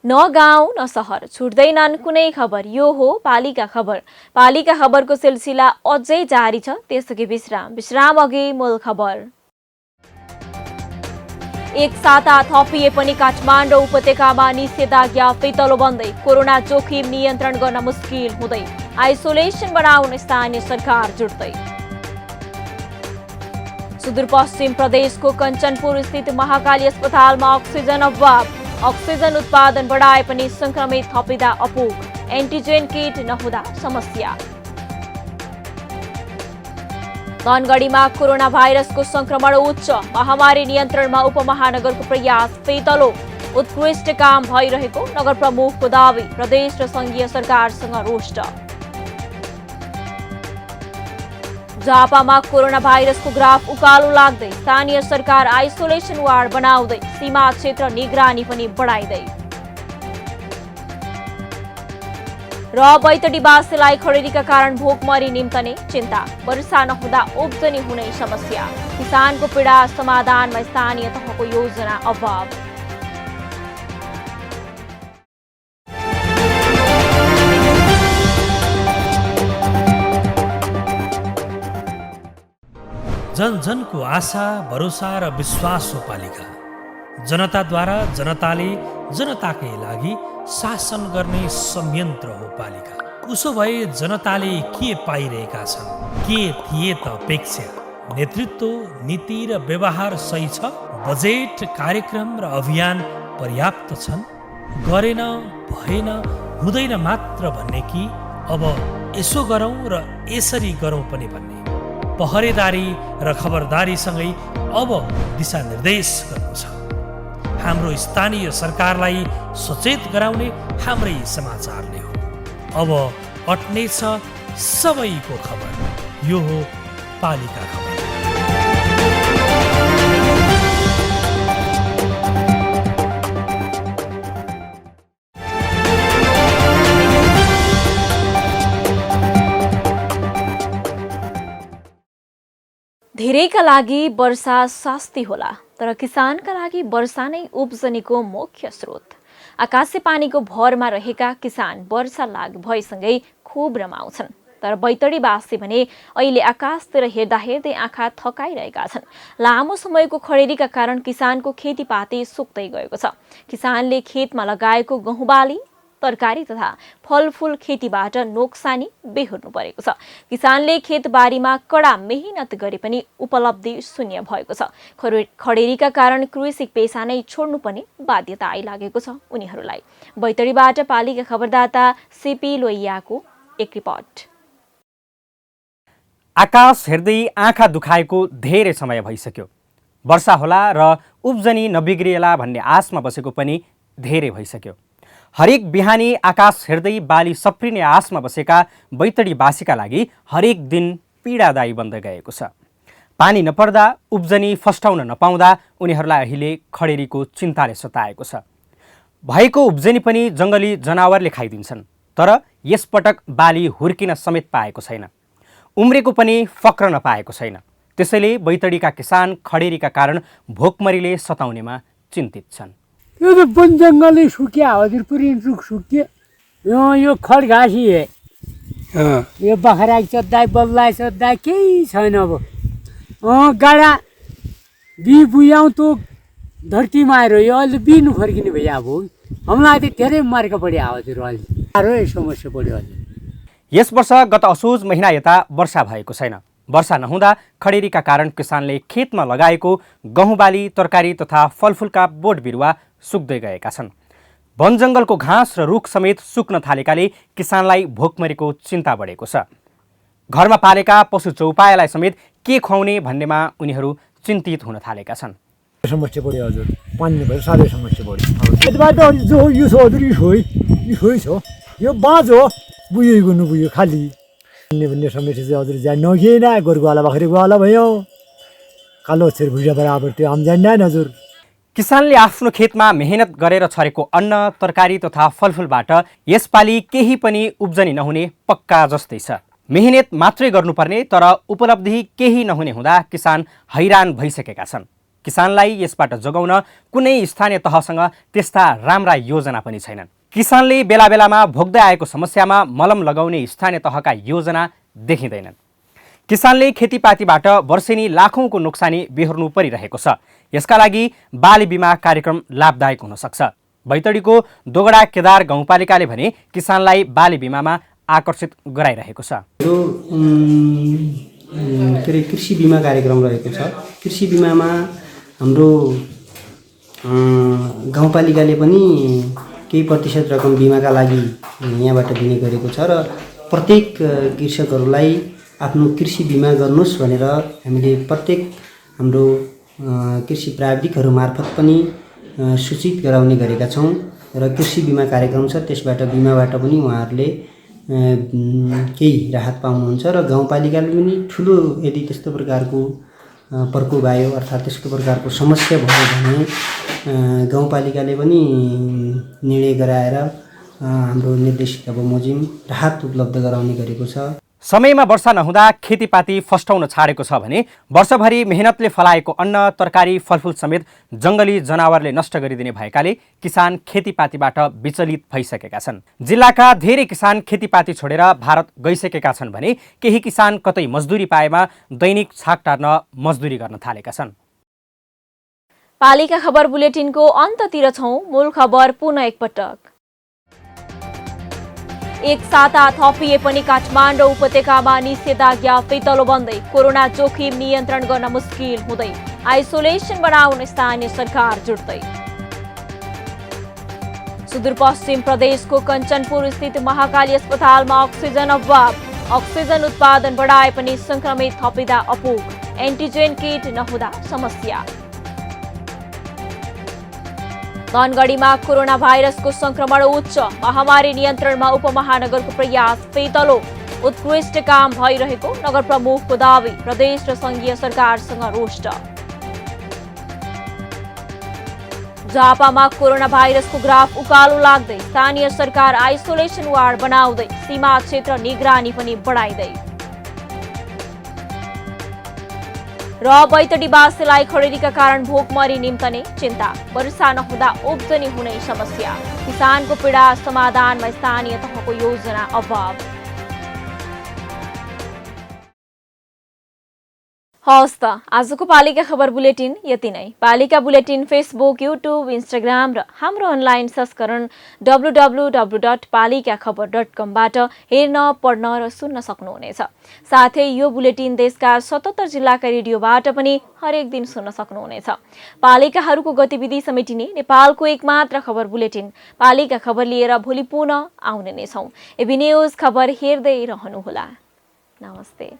न गाउँ न सहर छुट्दैनन् कुनै खबर। यो हो पालिका खबर। पालिका खबरको सिलसिला अझै जारी छ। त्यसअघि विश्राम अघि मूल खबर। एक साता थपिए पनि काठमाडौँ उपत्यकामा निषेधाज्ञा फितलो बन्दै। कोरोना जोखिम नियन्त्रण गर्न मुस्किल हुँदै। आइसोलेसन बनाउन स्थानीय सरकार जुट्दै। सुदूरपश्चिम प्रदेशको कञ्चनपुर स्थित महाकाली अस्पतालमा अक्सिजन अभाव। अक्सिजन उत्पादन बढाए पनि संक्रमित थपिँदा अपुग। एन्टिजेन किट नहुँदा समस्या। धनगढीमा कोरोना भाइरसको संक्रमण उच्च। महामारी नियन्त्रणमा उपमहानगरको प्रयास फितलो। उत्कृष्ट काम भइरहेको नगर प्रमुखको दावी। प्रदेश र संघीय सरकारसँग रोष्ट। झापामा कोरोना भाइरसको ग्राफ उकालो लाग्दै। स्थानीय सरकार आइसोलेसन वार्ड बनाउँदै। सीमा क्षेत्र निगरानी पनि बढाइदै। र बैतडीवासीलाई खडेरीका कारण भोकमरी निम्तने चिन्ता। वर्षा नहुँदा उब्जनी हुने समस्या। किसानको पीडा समाधानमा स्थानीय तहको योजना अभाव। जन जनको आशा भरोसा र विश्वास हो पालिका। जनताद्वारा जनताले जनताकै लागि शासन गर्ने संयन्त्र हो पालिका। उसो भए जनताले के पाइरहेका छन्? के थिए त अपेक्षा? नेतृत्व, नीति र व्यवहार सही छ? बजेट, कार्यक्रम र अभियान पर्याप्त छन्? गरेन, भएन, हुँदैन मात्र भन्ने कि अब यसो गरौँ र यसरी गरौँ पनि भन्ने? पहरेदारी र खबरदारीसँगै अब दिशानिर्देश गर्नु छ। हाम्रो स्थानीय सरकारलाई सचेत गराउने हाम्रै समाचारले हो। अब अट्नेछ सबैको खबर। यो हो पालिका खबर। धेरैका लागि वर्षा सस्ती होला, तर किसानका लागि वर्षा नै उब्जनीको मुख्य स्रोत। आकाशे पानीको भरमा रहेका किसान वर्षा लाग भएसँगै खुब रमाउँछन्। तर बैतडीवासी भने अहिले आकाशतिर हेर्दा हेर्दै आँखा थकाइरहेका छन्। लामो समयको खडेरीका कारण किसानको खेतीपाती सुक्दै गएको छ। किसानले खेतमा लगाएको गहुँ बाली, तरकारी तथा फलफूल खेतीबाट नोक्सानी बेहोर्नु परेको छ। किसानले खेतबारीमा कडा मेहनत गरे पनि उपलब्धि शून्य भएको छ। खडेरीका कारण कृषि पेसा नै छोड्नु पर्ने बाध्यता आइलागेको छ उनीहरूलाई। बैतडीबाट पालिका खबरदाता सीपी लोहियाको एक रिपोर्ट। आकाश हेर्दै आँखा दुखाएको धेरै समय भइसक्यो। वर्षा होला र उब्जनी नबिग्रिएला भन्ने आशमा बसेको पनि धेरै भइसक्यो। हरेक बिहानी आकाश हेर्दै बाली सप्रिने आशमा बसेका बैतडीवासीका लागि हरेक दिन पीडादायी बन्दै गएको छ। पानी नपर्दा उब्जनी फस्टाउन नपाउँदा उनीहरूलाई अहिले खडेरीको चिन्ताले सताएको छ। भएको उब्जनी पनि जङ्गली जनावरले खाइदिन्छन्, तर यसपटक बाली हुर्किन समेत पाएको छैन। उम्रेको पनि फक्रन पाएको छैन। त्यसैले बैतडीका किसान खडेरीका कारण भोकमरीले सताउनेमा चिन्तित छन्। यो त वन जङ्गलै सुक्या हजुर, पुरै रुख सुक्यो। यो खड घाँसी है, यो बाख्रा चोद्दा बल्ला चोद्दा केही छैन। अब गाडा बि बुझाउँ त धरतीमा आएर यो अहिले बिनु फर्किने भयो। अब हामीलाई त धेरै मार्का पऱ्यो हजुर, अहिले साह्रो समस्या पऱ्यो हजुर। यस वर्ष गत असोज महिना यता वर्षा भएको छैन। वर्षा नहुँदा खडेरीका कारण किसानले खेतमा लगाएको गहुँ बाली, तरकारी तथा फलफुलका बोट बिरुवा सुक्दै गएका छन्। वन जङ्गलको घाँस र रुख समेत सुक्न थालेकाले किसानलाई भोकमरीको चिन्ता बढेको छ। घरमा पालेका पशु चौपायालाई समेत के खुवाउने भन्नेमा उनीहरू चिन्तित हुन थालेका छन्। समस्या पऱ्यो हजुर, पानी भएर साह्रै समस्या पऱ्यो। यताबाट जो यो छ हजुर, यो छ, यो बाँझ हो, बुझ्यो गर्नु बुझ्यो खालि भन्ने समस्या चाहिँ हजुर। जान नगेन, गोरुवाला बाख्री गुवाला भयो, कालो अक्षर भुजा बराबर त्यो आम जान्दैन हजुर। किसानले आफ्नो खेतमा मेहनत गरेर छरेको अन्न, तरकारी तथा फलफुलबाट यसपालि केही पनि उब्जनी नहुने पक्का जस्तै छ। मेहनत मात्रै गर्नुपर्ने तर उपलब्धि केही नहुने हुँदा किसान हैरान भइसकेका छन्। किसानलाई यसबाट जोगाउन कुनै स्थानीय तहसँग त्यस्ता राम्रा योजना पनि छैनन्। किसानले बेला बेलामा भोग्दै आएको समस्यामा मलम लगाउने स्थानीय तहका योजना देखिँदैनन्। किसानले खेतीपातीबाट वर्षेनी लाखौँको नोक्सानी बेहोर्नु परिरहेको छ। यसका लागि बाली बिमा कार्यक्रम लाभदायक हुन सक्छ। बैतडीको दोगडा केदार गाउँपालिकाले भने किसानलाई बाली बिमामा आकर्षित गराइरहेको छ। कृषि बिमा कार्यक्रम रहेको छ। कृषि बिमामा हाम्रो गाउँपालिकाले पनि केही प्रतिशत रकम बिमाका लागि यहाँबाट दिने गरेको छ र प्रत्येक कृषकहरूलाई आफ्नो कृषि बिमा गर्नुहोस् भनेर हामीले प्रत्येक हाम्रो कृषि प्राविधिकहरू मार्फत पनि सूचित गराउने गरेका छौँ र कृषि बिमा कार्यक्रम छ, त्यसबाट बिमाबाट पनि उहाँहरूले केही राहत पाउनुहुन्छ र गाउँपालिकाले पनि ठुलो यदि त्यस्तो प्रकारको प्रकोप आयो अर्थात् त्यस्तो प्रकारको समस्या भयो भने गाउँपालिकाले पनि निर्णय गराएर हाम्रो निर्देशिका बमोजिम राहत उपलब्ध गराउने गरेको छ। समयमा वर्षा नहुँदा खेतीपाती फस्टाउन छाडेको छ भने वर्षभरि मेहनतले फलाएको अन्न, तरकारी, फलफुल समेत जङ्गली जनावरले नष्ट गरिदिने भएकाले किसान खेतीपातीबाट विचलित भइसकेका छन्। जिल्लाका धेरै किसान खेतीपाती छोडेर भारत गइसकेका छन् भने केही किसान कतै मजदुरी पाएमा दैनिक छाक टार्न मजदुरी गर्न थालेका छन्। पालिका खबर बुलेटिनको अन्ततिर छौं। मूल खबर पुनः एकपटक। एक साता थपिए पनि काठमाडौँ उपत्यकामा निषेधाज्ञा फितलो बन्दै कोरोना जोखिम नियन्त्रण गर्न मुस्किल हुँदै आइसोलेसन बनाउन स्थानीय सरकार जुट्दै। सुदूरपश्चिम प्रदेशको कञ्चनपुर स्थित महाकाली अस्पतालमा अक्सिजन अभाव। अक्सिजन उत्पादन बढाए पनि संक्रमित थपिँदा अपुग। एन्टिजेन किट नहुँदा समस्या। धनगढीमा कोरोना भाइरसको संक्रमण उच्च। महामारी नियन्त्रणमा उपमहानगरको प्रयास फितलो। उत्कृष्ट काम भइरहेको नगर प्रमुखको दावी। प्रदेश र संघीय सरकारसँग रोष्ट। झापामा कोरोना भाइरसको ग्राफ उकालो लाग्दै स्थानीय सरकार आइसोलेसन वार्ड बनाउँदै सीमा क्षेत्र निगरानी पनि बढाइदै। र बैतडीवासीलाई खडेरीका कारण भोकमरी निम्तने चिन्ता। वर्षा नहुँदा उब्जनी हुने समस्या। किसानको पीडा समाधानमा स्थानीय तहको योजना अभाव। हवस् त आजको पालिका खबर बुलेटिन यति नै। पालिका बुलेटिन फेसबुक, युट्युब, इन्स्टाग्राम र हाम्रो अनलाइन संस्करण www.palikakhbar.com बाट हेर्न, पढ्न र सुन्न सक्नुहुनेछ। साथै यो बुलेटिन देशका 77 जिल्लाका रेडियोबाट पनि हरेक दिन सुन्न सक्नुहुनेछ। पालिकाहरूको गतिविधि समेटिने नेपालको एकमात्र खबर बुलेटिन पालिका खबर लिएर भोलि पुनः आउने नै छौं। एबी न्यूज खबर हेर्दै रहनुहोला। नमस्ते।